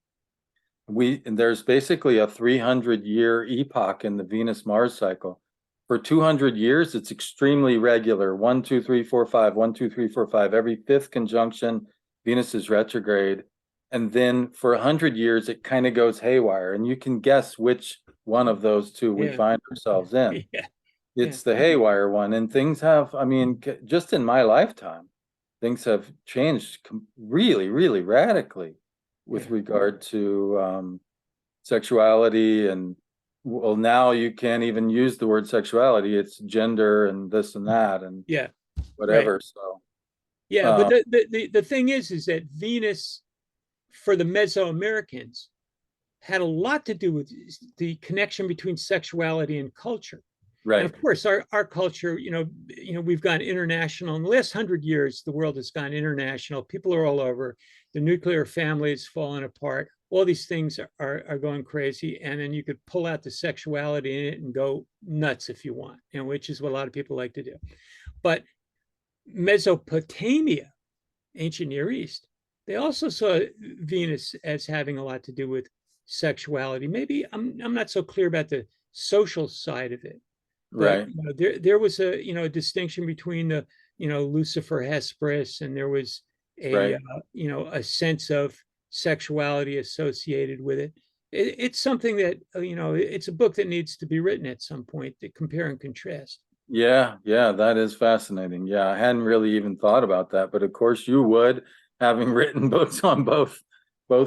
And there's basically a 300-year epoch in the Venus-Mars cycle. For 200 years, it's extremely regular. 1, 2, 3, 4, 5, 1, 2, 3, 4, 5. Every fifth conjunction, Venus is retrograde. And then for 100 years, it kind of goes haywire. And you can guess which one of those two we Yeah, find ourselves in. yeah, yeah, It's the haywire one. And things have, I mean, just in my lifetime, things have changed really, really radically with yeah, regard to sexuality. And well, now you can't even use the word sexuality. It's gender and this and that and yeah. Right. whatever. So, Yeah, but uh, the thing is that Venus, for the Mesoamericans, had a lot to do with the connection between sexuality and culture. And right, of course, our culture, we've gone international. In the last 100 years, the world has gone international. People are all over. The nuclear family is falling apart. All these things are going crazy. And then you could pull out the sexuality in it and go nuts if you want, which is what a lot of people like to do. But Mesopotamia, ancient Near East, they also saw Venus as having a lot to do with sexuality. Maybe I'm not so clear about the social side of it, but right, there was a distinction between the Lucifer Hesperus, and there was right. a sense of sexuality associated with it. It's something that it's a book that needs to be written at some point to compare and contrast. Yeah, yeah, that is fascinating. Yeah, I hadn't really even thought about that, but of course you would, having written books on both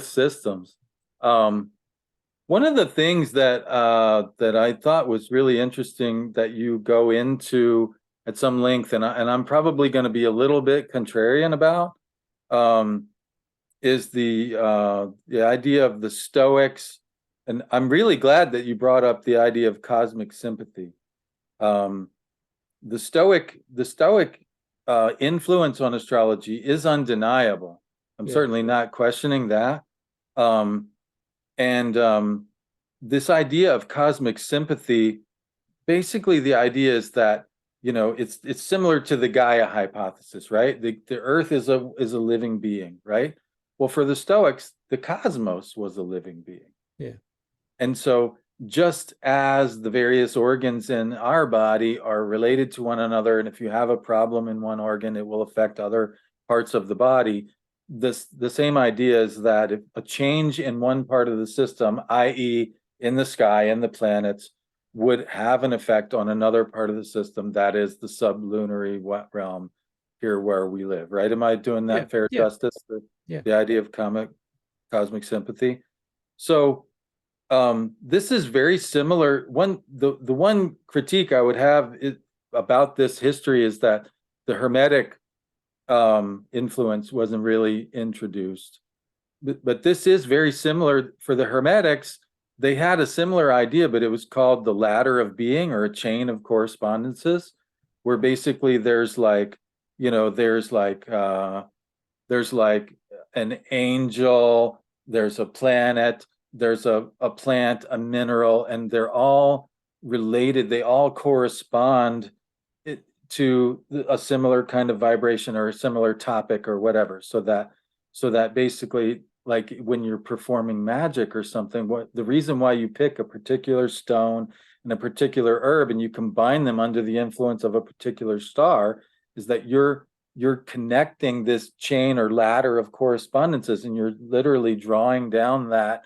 systems. Um, One of the things that I thought was really interesting that you go into at some length, and I'm probably going to be a little bit contrarian about, um, is the idea of the Stoics, and I'm really glad that you brought up the idea of cosmic sympathy. Um, the Stoic influence on astrology is undeniable. I'm Yeah, certainly not questioning that. Um, and This idea of cosmic sympathy, basically the idea is that, it's similar to the Gaia hypothesis, right? The Earth is a living being, right? Well, for the Stoics, the cosmos was a living being. yeah, And so just as the various organs in our body are related to one another, and if you have a problem in one organ, it will affect other parts of the body. The same idea is that if a change in one part of the system, i.e., in the sky and the planets, would have an effect on another part of the system, that is the sublunary realm here where we live, right? Am I doing yeah, that fair yeah, justice? yeah, The idea of cosmic sympathy. So this is very similar. The one critique I would have about this history is that the Hermetic influence wasn't really introduced. But this is very similar for the Hermetics. They had a similar idea, but it was called the ladder of being, or a chain of correspondences, where basically there's like an angel, there's a planet, there's a plant, a mineral, and they're all related. They all correspond to a similar kind of vibration or a similar topic or whatever. So that basically, like when you're performing magic or something, what the reason why you pick a particular stone and a particular herb and you combine them under the influence of a particular star is that you're connecting this chain or ladder of correspondences, and you're literally drawing down that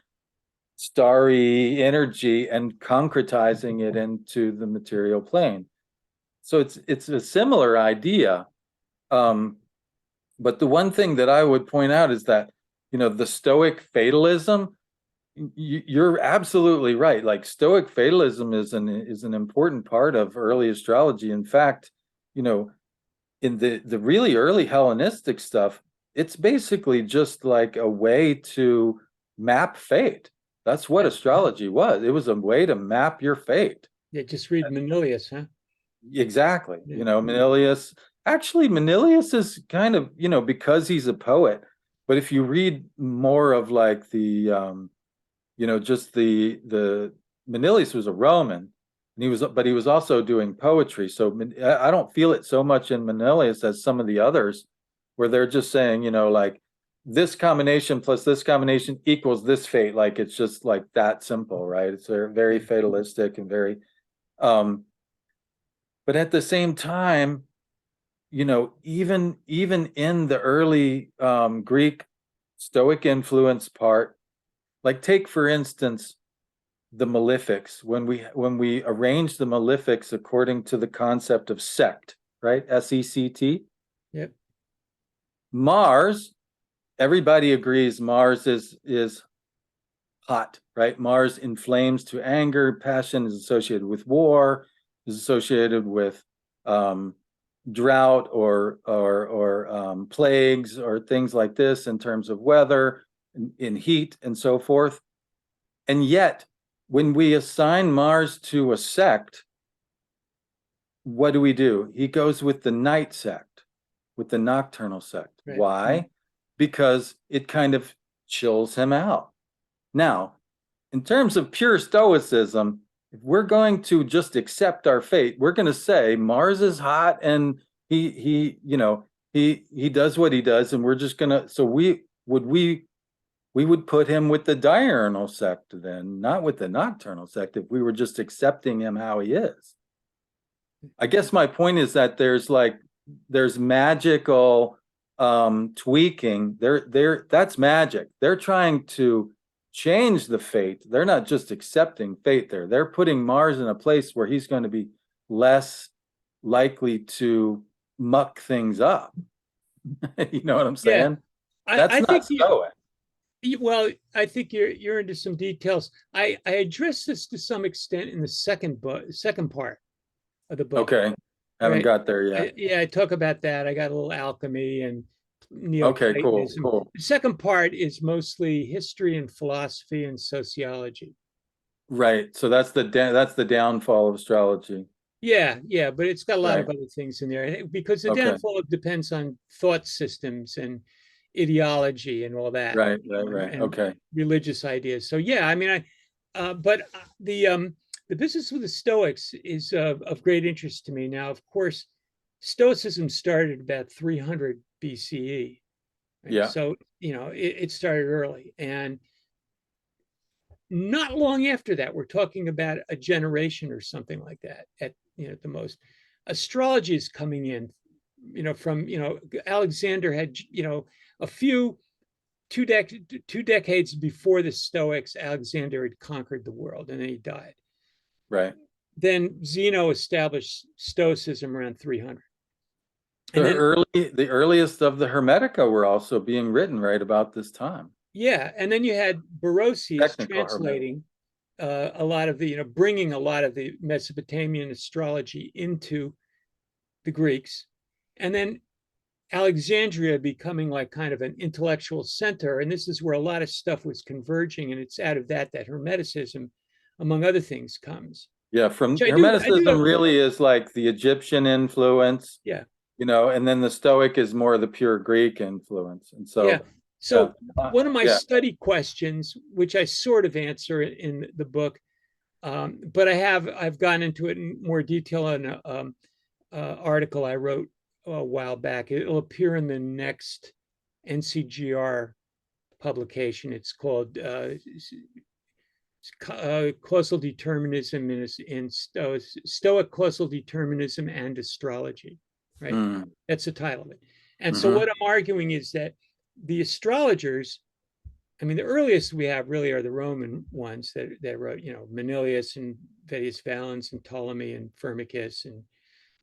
starry energy and concretizing it into the material plane. So it's a similar idea. Um, but the one thing that I would point out is that, the Stoic fatalism, you're absolutely right. Like Stoic fatalism is an important part of early astrology. In fact, in the really early Hellenistic stuff, it's basically just like a way to map fate. That's what astrology was. It was a way to map your fate. Yeah, just read Manilius, huh? Exactly. Yeah. Manilius is kind of, because he's a poet, but if you read more of like just the Manilius was a Roman, and but he was also doing poetry. So I don't feel it so much in Manilius as some of the others, where they're just saying, like this combination plus this combination equals this fate. Like it's just like that simple, right? It's very fatalistic and very, but at the same time, even in the early Greek Stoic influence part, like take for instance the malefics, when we arrange the malefics according to the concept of sect, right? SECT. Yep. Mars, everybody agrees Mars is hot, right? Mars inflames to anger, passion is associated with war, is associated with drought or plagues or things like this in terms of weather, in heat and so forth. And yet, when we assign Mars to a sect, what do? He goes with the night sect, with the nocturnal sect. Right. Why? Because it kind of chills him out. Now, in terms of pure stoicism, if we're going to just accept our fate, we're going to say Mars is hot and he does what he does, and we're just going to, so we would put him with the diurnal sect then, not with the nocturnal sect, if we were just accepting him how he is. I guess my point is that there's magical tweaking. That's magic. They're trying to change the fate. They're not just accepting fate there. They're putting Mars in a place where he's going to be less likely to muck things up. You know what I'm Yeah. saying? I That's not think stoic. well, I think you're into some details. I addressed this to some extent in the second part of the book, Okay. Haven't right? got there yet. Yeah, I talk about that. I got a little alchemy and Okay, cool, Neoplatonism. cool. The second part is mostly history and philosophy and sociology. Right. So that's the downfall of astrology. Yeah, but it's got a lot Right. of other things in there because the Okay. downfall depends on thought systems and ideology and all that, Right. and Okay. religious ideas. So yeah, I mean, but the business with the Stoics is of great interest to me. Now, of course, Stoicism started about 300 BCE, right? Yeah. So it started early, and not long after that, we're talking about a generation or something like that at the most. Astrology is coming in, from Alexander had a few two decades before the Stoics. Alexander had conquered the world, and then he died. Right. Then Zeno established Stoicism around 300, and then The earliest of the Hermetica were also being written right about this time. yeah, and then you had Barosius Technical Hermetica. translating a lot of the bringing a lot of the Mesopotamian astrology into the Greeks, and then Alexandria becoming like kind of an intellectual center. And this is where a lot of stuff was converging. And it's out of that Hermeticism, among other things, comes. Yeah, Which from I do Hermeticism have, really is like the Egyptian influence, yeah, and then the Stoic is more the pure Greek influence. And yeah. so, yeah, So one of my yeah. study questions, which I sort of answer in the book, but I've gone into it in more detail in an article I wrote a while back. It'll appear in the next NCGR publication. It's called Causal Determinism in Stoic Causal Determinism and Astrology, right? Mm. That's the title of it. And so Mm-hmm. what I'm arguing is that the astrologers, I mean, the earliest we have really are the Roman ones that wrote, Manilius and Vettius Valens and Ptolemy and Firmicus and,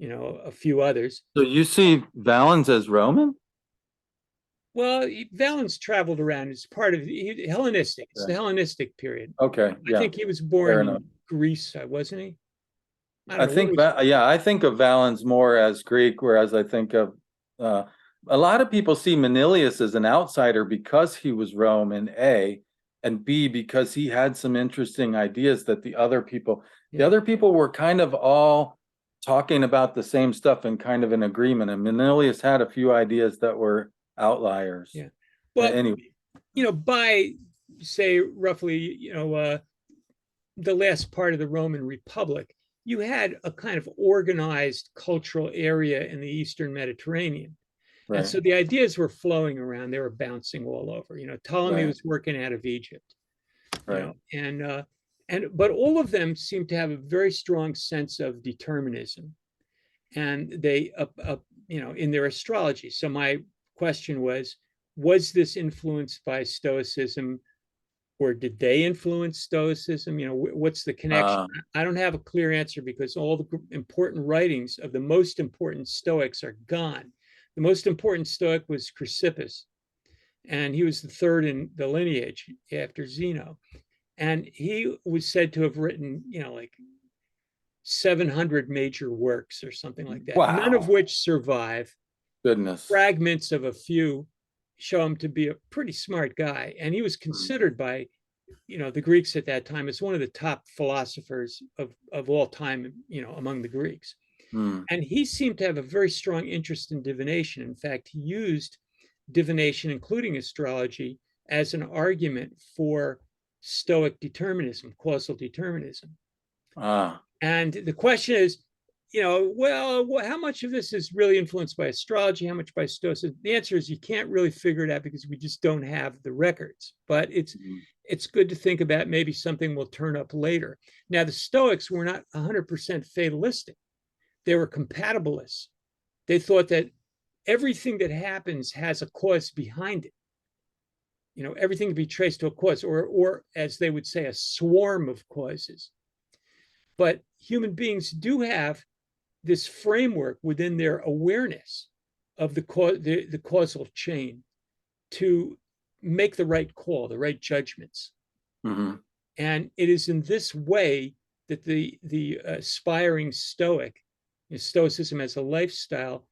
a few others. So you see Valens as Roman? Well, Valens traveled around. It's part of Hellenistic. It's the Okay. Hellenistic period. Okay. I Yeah. think he was Fair born enough. in Greece, wasn't he? I I don't know. think I think of Valens more as Greek, whereas I think of a lot of people see Manilius as an outsider because he was Roman, A, and B, because he had some interesting ideas that the other people were kind of all talking about the same stuff and kind of in agreement. And Manilius had a few ideas that were outliers. Yeah. Well, anyway, by say roughly, the last part of the Roman Republic, you had a kind of organized cultural area in the Eastern Mediterranean. And right, so the ideas were flowing around, they were bouncing all over. Ptolemy right, was working out of Egypt, right. but all of them seem to have a very strong sense of determinism. And they, in their astrology. So my question was this influenced by Stoicism, or did they influence Stoicism? What's the connection? I don't have a clear answer because all the important writings of the most important Stoics are gone. The most important Stoic was Chrysippus, and he was the third in the lineage after Zeno. And he was said to have written, like 700 major works or something like that, none of Wow. which survive. Goodness. Fragments of a few show him to be a pretty smart guy. And he was considered by, the Greeks at that time as one of the top philosophers of all time, among the Greeks. And he seemed to have a very strong interest in divination. In fact, he used divination, including astrology, as an argument for Stoic determinism, causal determinism. And the question is, how much of this is really influenced by astrology? How much by Stoicism? The answer is you can't really figure it out because we just don't have the records. But it's good to think about maybe something will turn up later. Now, the Stoics were not 100% fatalistic. They were compatibilists. They thought that everything that happens has a cause behind it. Everything can be traced to a cause, or as they would say, a swarm of causes. But human beings do have this framework within their awareness of the causal chain to make the right call, the right judgments. And it is in this way that the aspiring Stoic, Stoicism as a lifestyle,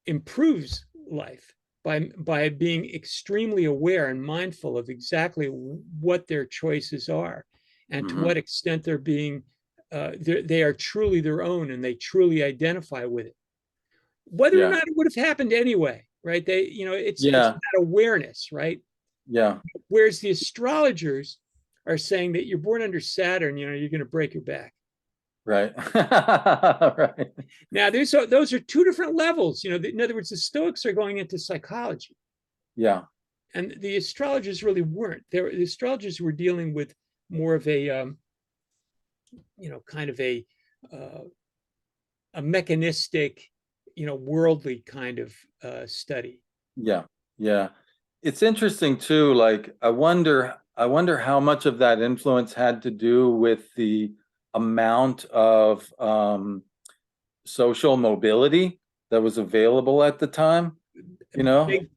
improves life by being extremely aware and mindful of exactly what their choices are, and to what extent they're being they are truly their own and they truly identify with it, whether or not it would have happened anyway, right? It's that awareness, right? Whereas the astrologers are saying that you're born under Saturn, you're going to break your back. Right. Right. Now, those are two different levels. In other words, the Stoics are going into psychology. Yeah. And the astrologers really weren't. The astrologers were dealing with more of a, kind of a mechanistic, worldly kind of study. Yeah. Yeah. It's interesting too. Like, I wonder how much of that influence had to do with the amount of social mobility that was available at the time.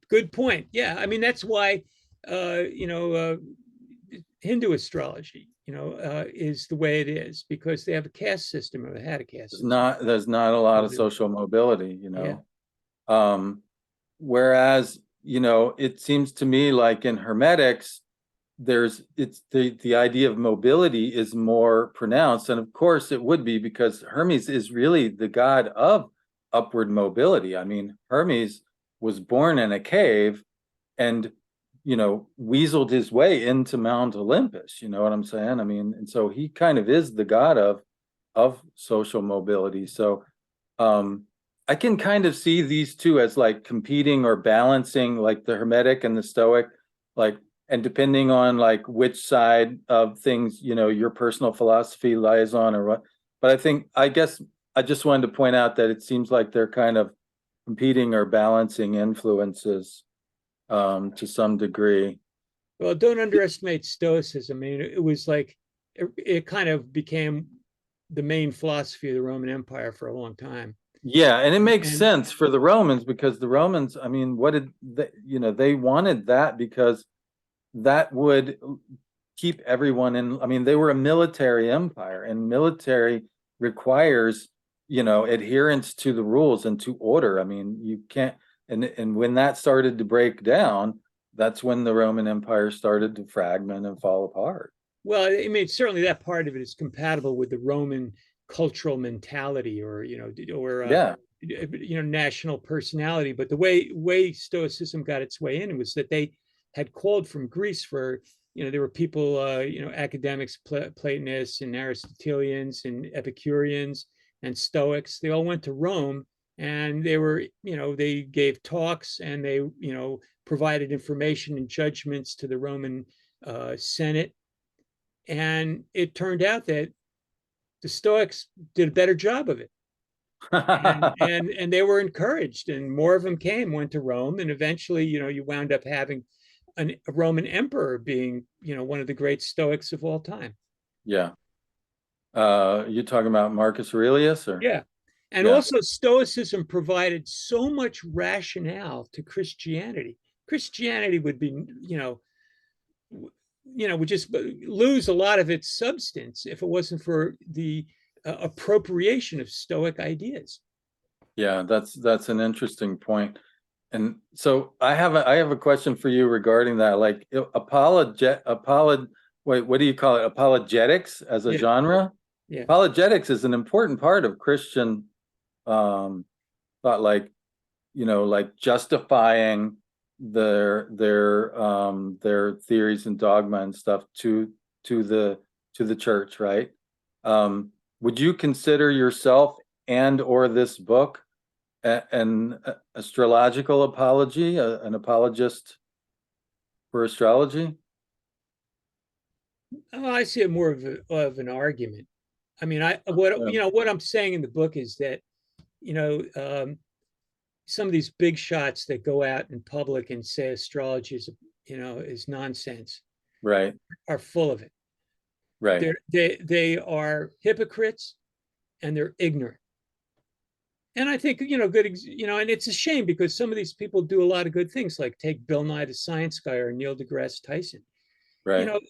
Good point. Yeah, I mean that's why Hindu astrology is the way it is, because they have a caste system, or they had a caste system. There's not a lot of social mobility. Whereas it seems to me like in Hermetics, it's the idea of mobility is more pronounced, and of course it would be because Hermes is really the god of upward mobility. I mean, Hermes was born in a cave and weaseled his way into Mount Olympus. You know what I'm saying? I mean, and so he kind of is the god of social mobility. So I can kind of see these two as like competing or balancing, like the Hermetic and the Stoic, like, and depending on like which side of things your personal philosophy lies on or what. But I guess I just wanted to point out that it seems like they're kind of competing or balancing influences to some degree. Well, don't underestimate Stoicism. I mean, it was like it kind of became the main philosophy of the Roman Empire for a long time. Yeah, and it makes sense for the Romans, because the Romans, I mean, what did they, they wanted that because that would keep everyone in. I mean, they were a military empire, and military requires, adherence to the rules and to order. I mean, you can't, And when that started to break down, that's when the Roman Empire started to fragment and fall apart. Well, I mean, certainly that part of it is compatible with the Roman cultural mentality, or Yeah. national personality. But the way Stoicism got its way in was that they had called from Greece for, there were people, academics, Platonists and Aristotelians and Epicureans and Stoics. They all went to Rome, and they gave talks, and they, provided information and judgments to the Roman Senate. And it turned out that the Stoics did a better job of it. And they were encouraged, and more of them went to Rome, and eventually, you wound up having a Roman emperor being, one of the great Stoics of all time. Yeah. You talking about Marcus Aurelius, or? Yeah. And Yeah. also, Stoicism provided so much rationale to Christianity. Christianity would be, would just lose a lot of its substance if it wasn't for the appropriation of Stoic ideas. Yeah, that's an interesting point. And so I have a question for you regarding that. Like wait, what do you call it? Apologetics as a Yeah. genre? Yeah. Apologetics is an important part of Christian thought, like, like justifying their theories and dogma and stuff to the church, right? Would you consider yourself and or this book an astrological apology, an apologist for astrology? Oh, I see it more of an argument. I mean, what I'm saying in the book is that, some of these big shots that go out in public and say astrology is nonsense, Right, are full of it. right, They are hypocrites, and they're ignorant. And I think, and it's a shame, because some of these people do a lot of good things, like take Bill Nye the Science Guy or Neil deGrasse Tyson. right.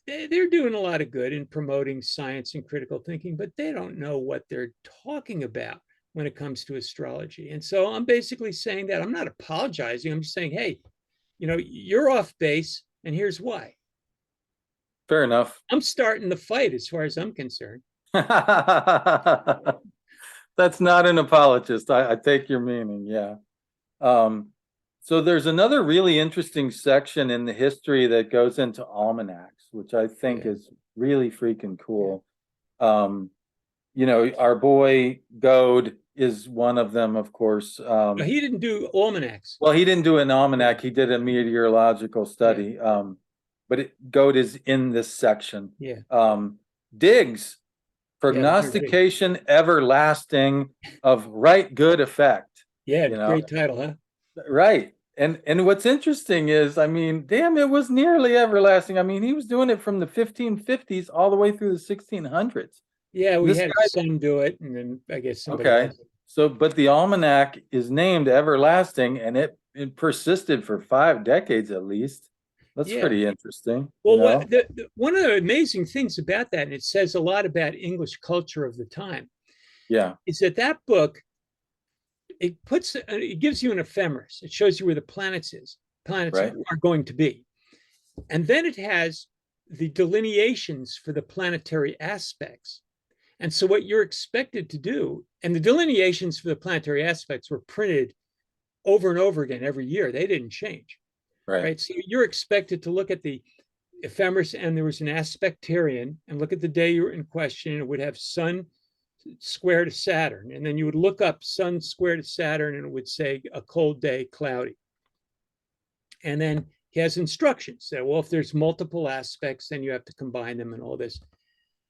They're doing a lot of good in promoting science and critical thinking, but they don't know what they're talking about when it comes to astrology. And so I'm basically saying that I'm not apologizing. I'm just saying, hey, you're off base, and here's why. Fair enough. I'm starting the fight as far as I'm concerned. That's not an apologist. I take your meaning. Yeah. So there's another really interesting section in the history that goes into almanacs, which I think is really freaking cool. Our boy Goad is one of them, of course. He didn't do almanacs. Well, he didn't do an almanac. He did a meteorological study. But Goad is in this section. Yeah. Diggs, prognostication everlasting of right good effect. Yeah, great title, huh? Right. And what's interesting is, I mean, damn, it was nearly everlasting. I mean, he was doing it from the 1550s all the way through the 1600s. Yeah, we had his son do it, and then I guess somebody else. So, but the almanac is named everlasting, and it persisted for 5 decades at least. That's pretty interesting. Well, one of the amazing things about that, and it says a lot about English culture of the time, is that book, it gives you an ephemeris. It shows you where the planets are going to be. And then it has the delineations for the planetary aspects. And so what you're expected to do, and the delineations for the planetary aspects were printed over and over again every year. They didn't change. Right. So you're expected to look at the ephemeris, and there was an aspectarian, and look at the day you were in question, and it would have Sun square to Saturn. And then you would look up Sun square to Saturn, and it would say a cold day, cloudy. And then he has instructions that, well, if there's multiple aspects, then you have to combine them and all this.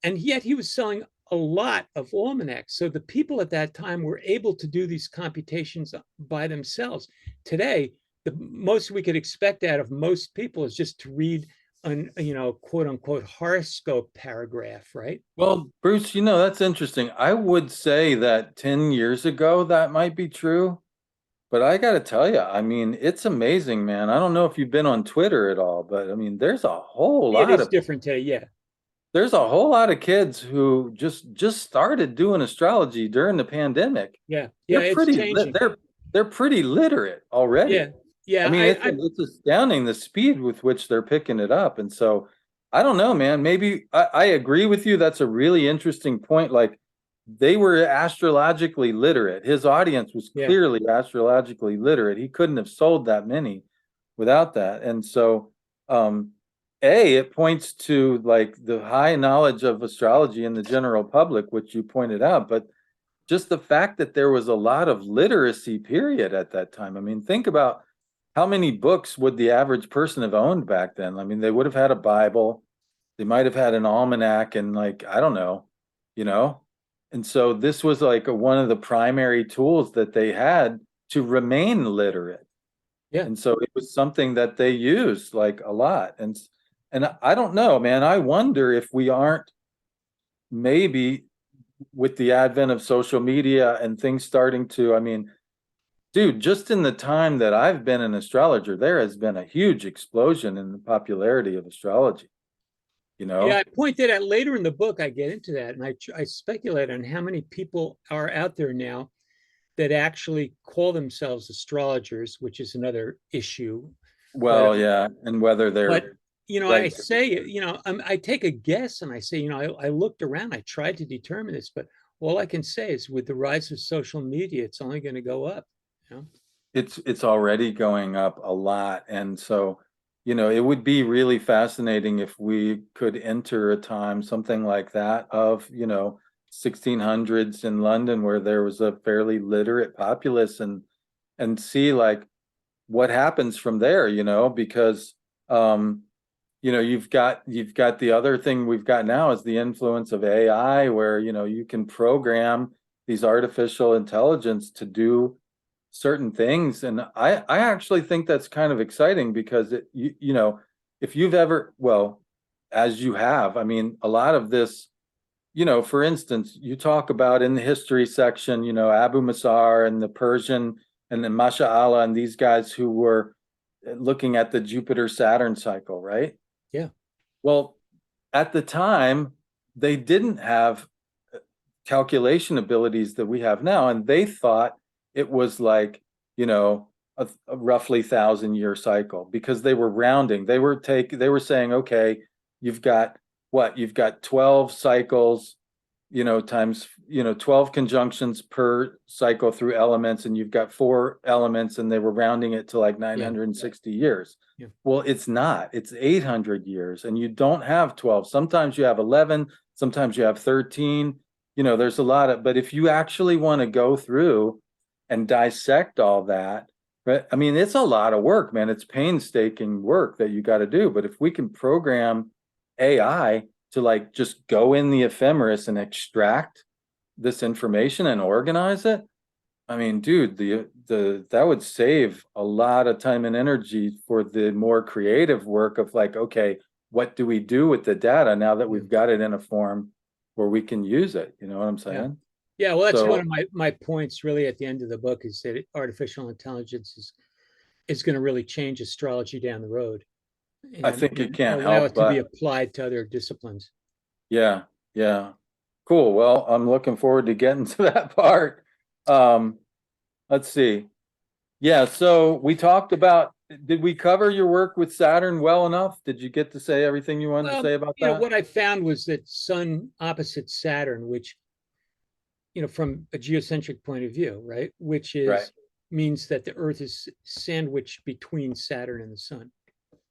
And yet he was selling a lot of almanacs. So the people at that time were able to do these computations by themselves. Today, the most we could expect out of most people is just to read an, quote unquote horoscope paragraph, right? Well, Bruce, that's interesting. I would say that 10 years ago, that might be true. But I got to tell you, I mean, it's amazing, man. I don't know if you've been on Twitter at all, but I mean, there's a whole lot of different today. Yeah. There's a whole lot of kids who just started doing astrology during the pandemic. Yeah. They're it's pretty, changing. they're pretty literate already. Yeah. Yeah. I mean, it's astounding the speed with which they're picking it up. And so I don't know, man. Maybe I agree with you. That's a really interesting point. Like they were astrologically literate. His audience was Yeah. clearly astrologically literate. He couldn't have sold that many without that. And so it points to like the high knowledge of astrology in the general public, which you pointed out, but just the fact that there was a lot of literacy period at that time. I mean, think about how many books would the average person have owned back then? I mean, they would have had a Bible, they might have had an almanac, and like, I don't know, you know? And so this was like one of the primary tools that they had to remain literate. Yeah. And so it was something that they used like a lot. And I don't know, man. I wonder if we aren't maybe with the advent of social media and things starting to, I mean, dude, just in the time that I've been an astrologer, there has been a huge explosion in the popularity of astrology, you Yeah, I know? pointed out later in the book, I get into that, and I speculate on how many people are out there now that actually call themselves astrologers, which is another issue. But Well, yeah, and whether but they're I right. say, I take a guess and I say, I looked around, I tried to determine this, but all I can say is with the rise of social media, it's only going to go up. You know? It's already going up a lot. And so, it would be really fascinating if we could enter a time, something like that of, 1600s in London where there was a fairly literate populace and see like what happens from there, because you've got the other thing we've got now is the influence of AI where, you can program these artificial intelligence to do certain things. And I actually think that's kind of exciting because if you've ever, well, as you have, I mean, a lot of this, for instance, you talk about in the history section, Abu Masar and the Persian and then Masha Allah and these guys who were looking at the Jupiter Saturn cycle, right? Yeah. Well, at the time, they didn't have calculation abilities that we have now, and they thought it was like, a roughly 1,000-year cycle because they were rounding. They were saying, okay, you've got what? You've got 12 cycles, times, 12 conjunctions per cycle through elements, and you've got 4 elements, and they were rounding it to like Yeah. 960 years. Yeah. Well, it's not. It's 800 years, and you don't have 12. Sometimes you have 11, sometimes you have 13. There's a lot of, but if you actually want to go through and dissect all that, but I mean, it's a lot of work, man. It's painstaking work that you got to do. But if we can program AI to like just go in the ephemeris and extract this information and organize it, I mean, dude, the that would save a lot of time and energy for the more creative work of like, okay, what do we do with the data now that Yeah. we've got it in a form where we can use it? You know what I'm Yeah. saying? Yeah, well, that's one So of my points really at the end of the book is that artificial intelligence is going to really change astrology down the road I and think it can't allow help it to be but applied to other disciplines. yeah, yeah. Cool. Well, I'm looking forward to getting to that part. Um, let's see. Yeah, so we talked about, did we cover your work with Saturn well enough? Did you get to say everything you wanted to Well, say about that? what I found was that Sun opposite Saturn, which, from a geocentric point of view, right, which Right, is means that the Earth is sandwiched between Saturn and the Sun,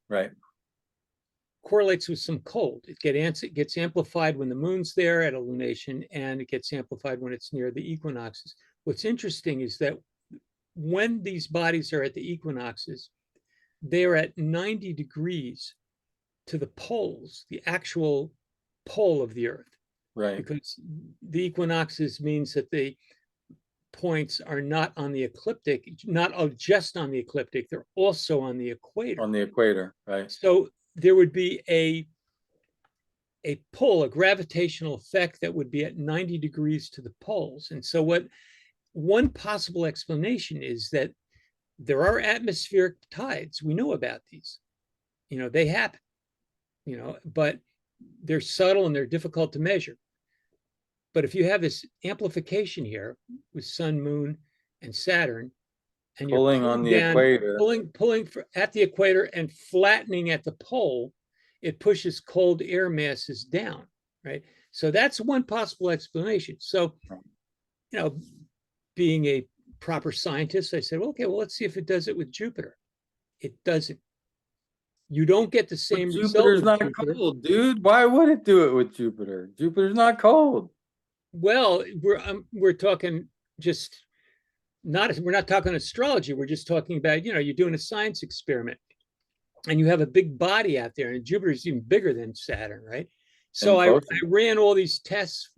right. correlates with some cold. It gets amplified when the moon's there at a lunation, and it gets amplified when it's near the equinoxes. What's interesting is that when these bodies are at the equinoxes, they're at 90 degrees to the poles, the actual pole of the Earth, Right. because the equinoxes means that the points are not on the ecliptic, not just on the ecliptic, they're also on the equator. On the equator, right. So there would be a pull, a gravitational effect that would be at 90 degrees to the poles. And so what one possible explanation is that there are atmospheric tides. We know about these. They happen, but they're subtle and they're difficult to measure. But if you have this amplification here with Sun, Moon, and Saturn, and you're Pulling on pulling the down, equator. at the equator and flattening at the pole, it pushes cold air masses down, right? So that's one possible explanation. So, being a proper scientist, I said, well, okay, well, let's see if it does it with Jupiter. It doesn't. You don't get the But same result Jupiter's with not Jupiter. cold, dude. Why would it do it with Jupiter? Jupiter's not cold. Well, we're talking just not we're not talking astrology. We're just talking about, you're doing a science experiment and you have a big body out there, and Jupiter's even bigger than Saturn, right? So And I closer. ran all these tests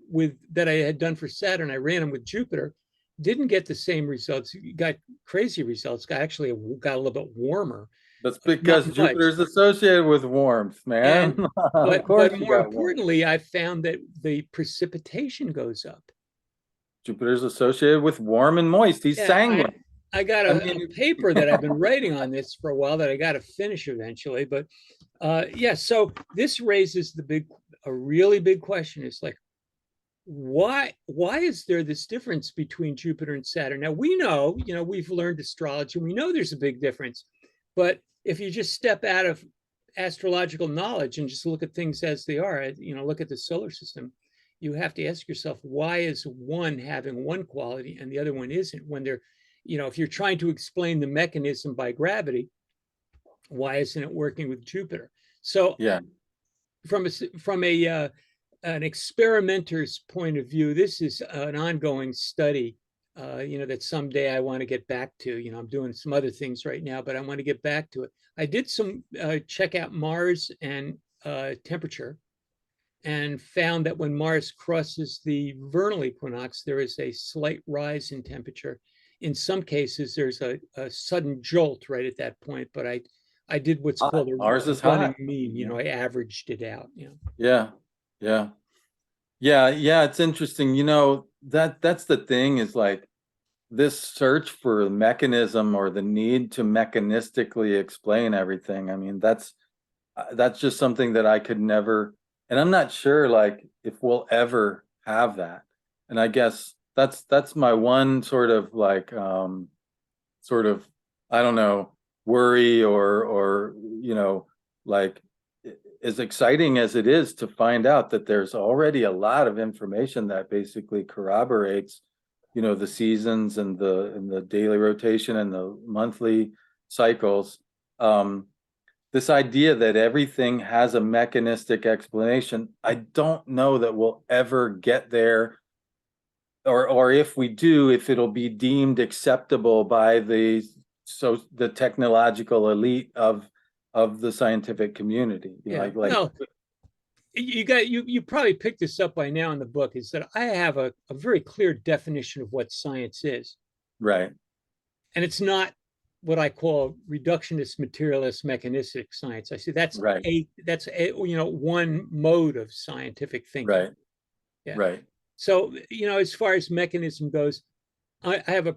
that I had done for Saturn. I ran them with Jupiter, didn't get the same results. Got crazy results. Got a little bit warmer, That's not because much. Jupiter's associated with warmth, man. And Of course but you more got warmth. importantly, I found that the precipitation goes up. Jupiter's associated with warm and moist. He's Yeah, sanguine. I got I a mean, paper that I've been writing on this for a while that I got to finish eventually. But yeah, so this raises a really big question. It's like, why is there this difference between Jupiter and Saturn? Now we know, we've learned astrology. We know there's a big difference, but if you just step out of astrological knowledge and just look at things as they are, look at the solar system, you have to ask yourself, why is one having one quality and the other one isn't? When they're, if you're trying to explain the mechanism by gravity, why isn't it working with Jupiter? So yeah. from an experimenter's point of view, this is an ongoing study, that someday I want to get back to. I'm doing some other things right now, but I want to get back to it. I did some check out Mars and temperature, and found that when Mars crosses the vernal equinox, there is a slight rise in temperature. In some cases, there's a sudden jolt right at that point, but I did what's called Ours a is running hot. mean. I averaged it out. Yeah. Yeah. Yeah. It's interesting. That's the thing is like this search for a mechanism or the need to mechanistically explain everything. I mean, that's just something that I could never, and I'm not sure like if we'll ever have that. And I guess that's my one sort of like sort of, I don't know, worry or like as exciting as it is to find out that there's already a lot of information that basically corroborates the seasons and the daily rotation and the monthly cycles. This idea that everything has a mechanistic explanation, I don't know that we'll ever get there, or if we do, if it'll be deemed acceptable by the technological elite of the scientific community. Yeah. Well, you probably picked this up by now in the book, is that I have a very clear definition of what science is. Right. And it's not what I call reductionist, materialist, mechanistic science. I say that's Right. one mode of scientific thinking. Right. Yeah. Right. So, as far as mechanism goes, I have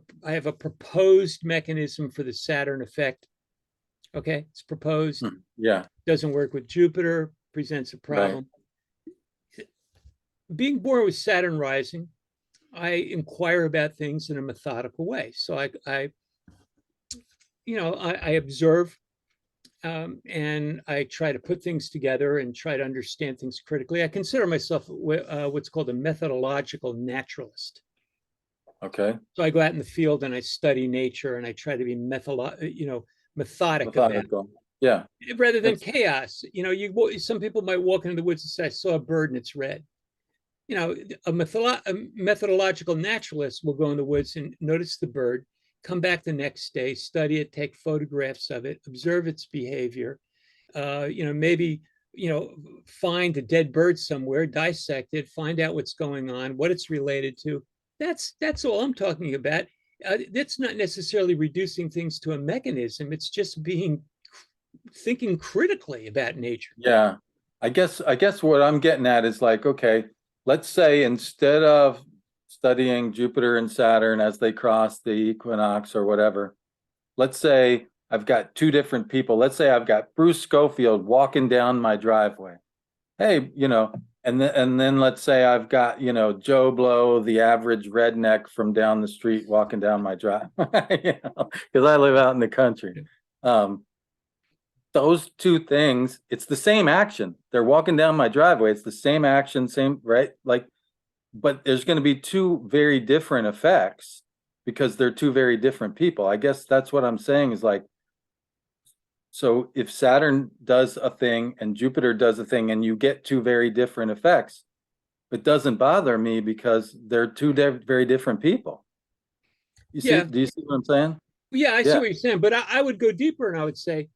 a proposed mechanism for the Saturn effect. Okay, it's proposed. Yeah. Doesn't work with Jupiter, presents a problem. Right. Being born with Saturn rising, I inquire about things in a methodical way. So I observe, and I try to put things together and try to understand things critically. I consider myself what's called a methodological naturalist. Okay. So I go out in the field and I study nature and I try to be methodic about it. Yeah. Rather than chaos. Some people might walk into the woods and say, I saw a bird and it's red. A methodological naturalist will go in the woods and notice the bird, come back the next day, study it, take photographs of it, observe its behavior, maybe, find a dead bird somewhere, dissect it, find out what's going on, what it's related to. That's all I'm talking about. That's not necessarily reducing things to a mechanism. It's just thinking critically about nature. Yeah. I guess what I'm getting at is like, okay, let's say instead of studying Jupiter and Saturn as they cross the equinox or whatever, let's say I've got two different people. Let's say I've got Bruce Scofield walking down my driveway. Hey, and then let's say I've got, Joe Blow, the average redneck from down the street walking down my drive, because I live out in the country. Those two things, it's the same action. They're walking down my driveway. It's the same action, same, right? Like, but there's going to be two very different effects because they're two very different people. I guess that's what I'm saying is like, so if Saturn does a thing and Jupiter does a thing and you get two very different effects, it doesn't bother me because they're two very different people. Yeah. Do you see what I'm saying? Yeah, I see Yeah. what you're saying, but I would go deeper and I would say,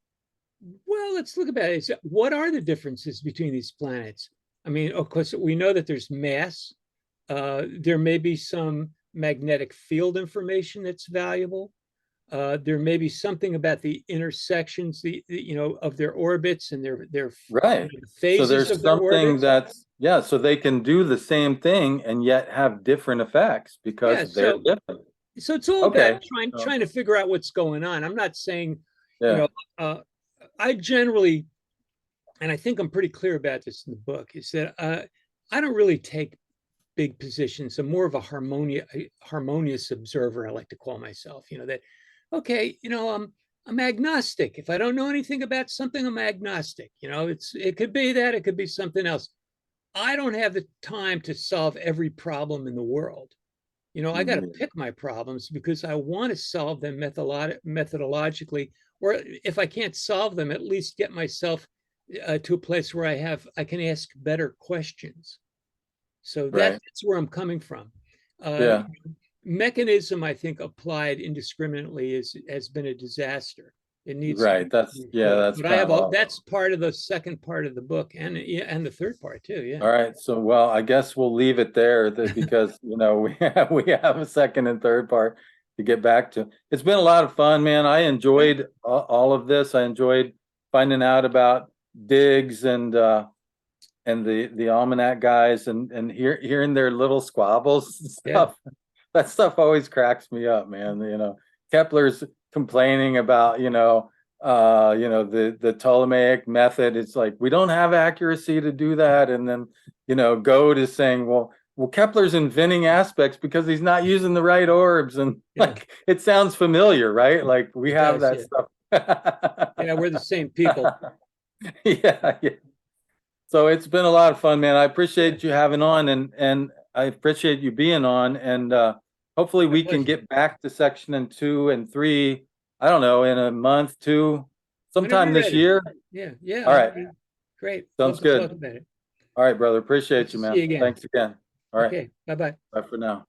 well, let's look about it. What are the differences between these planets? I mean, of course, we know that there's mass. There may be some magnetic field information that's valuable. There may be something about the intersections, of their orbits and their Right. So phases there's of their something orbits. that's, yeah, so they can do the same thing and yet have different effects Yeah, because they're different. so it's all about Okay. trying to figure out what's going on. I'm not saying, you Yeah. know, I generally, and I think I'm pretty clear about this in the book, is that I don't really take big positions. I'm more of a harmonious observer. I like to call myself. That okay. I'm agnostic. If I don't know anything about something, I'm agnostic. It could be that, it could be something else. I don't have the time to solve every problem in the world. I got to Mhm. pick my problems because I want to solve them methodologically, or if I can't solve them, at least get myself to a place where I can ask better questions. So Right. that's where I'm coming from. Uh, Yeah. Mechanism, I think, applied indiscriminately has been a disaster. It needs to Right. be Yeah, rethought. that's But I kind have of all. that's part of the second part of the book, and yeah, and the third part too. Yeah. All right. So, well, I guess we'll leave it there because, we have a second and third part to get back to. It's been a lot of fun, man. I enjoyed all of this. I enjoyed finding out about Diggs and the almanac guys and hearing their little squabbles and Yeah. stuff. That stuff always cracks me up, man. Kepler's complaining about, the Ptolemaic method. It's like we don't have accuracy to do that. And then, Goad is saying, well, Kepler's inventing aspects because he's not using the right orbs. And Yeah. like it sounds familiar, right? Like we It have does, that yeah. stuff. Yeah, we're the same people. Yeah, yeah. So it's been a lot of fun, man. I Yeah, appreciate you having on and I appreciate you being on and hopefully my we can pleasure. get back to section and 2 and 3, I don't know, in a month, two, Whenever sometime you're this ready. year. Yeah, yeah. All right. Great. Sounds Love to talk good. about it. All right, brother. Good Appreciate to you, see you man. again. Thanks again. All right. Okay. Bye-bye. Bye for now.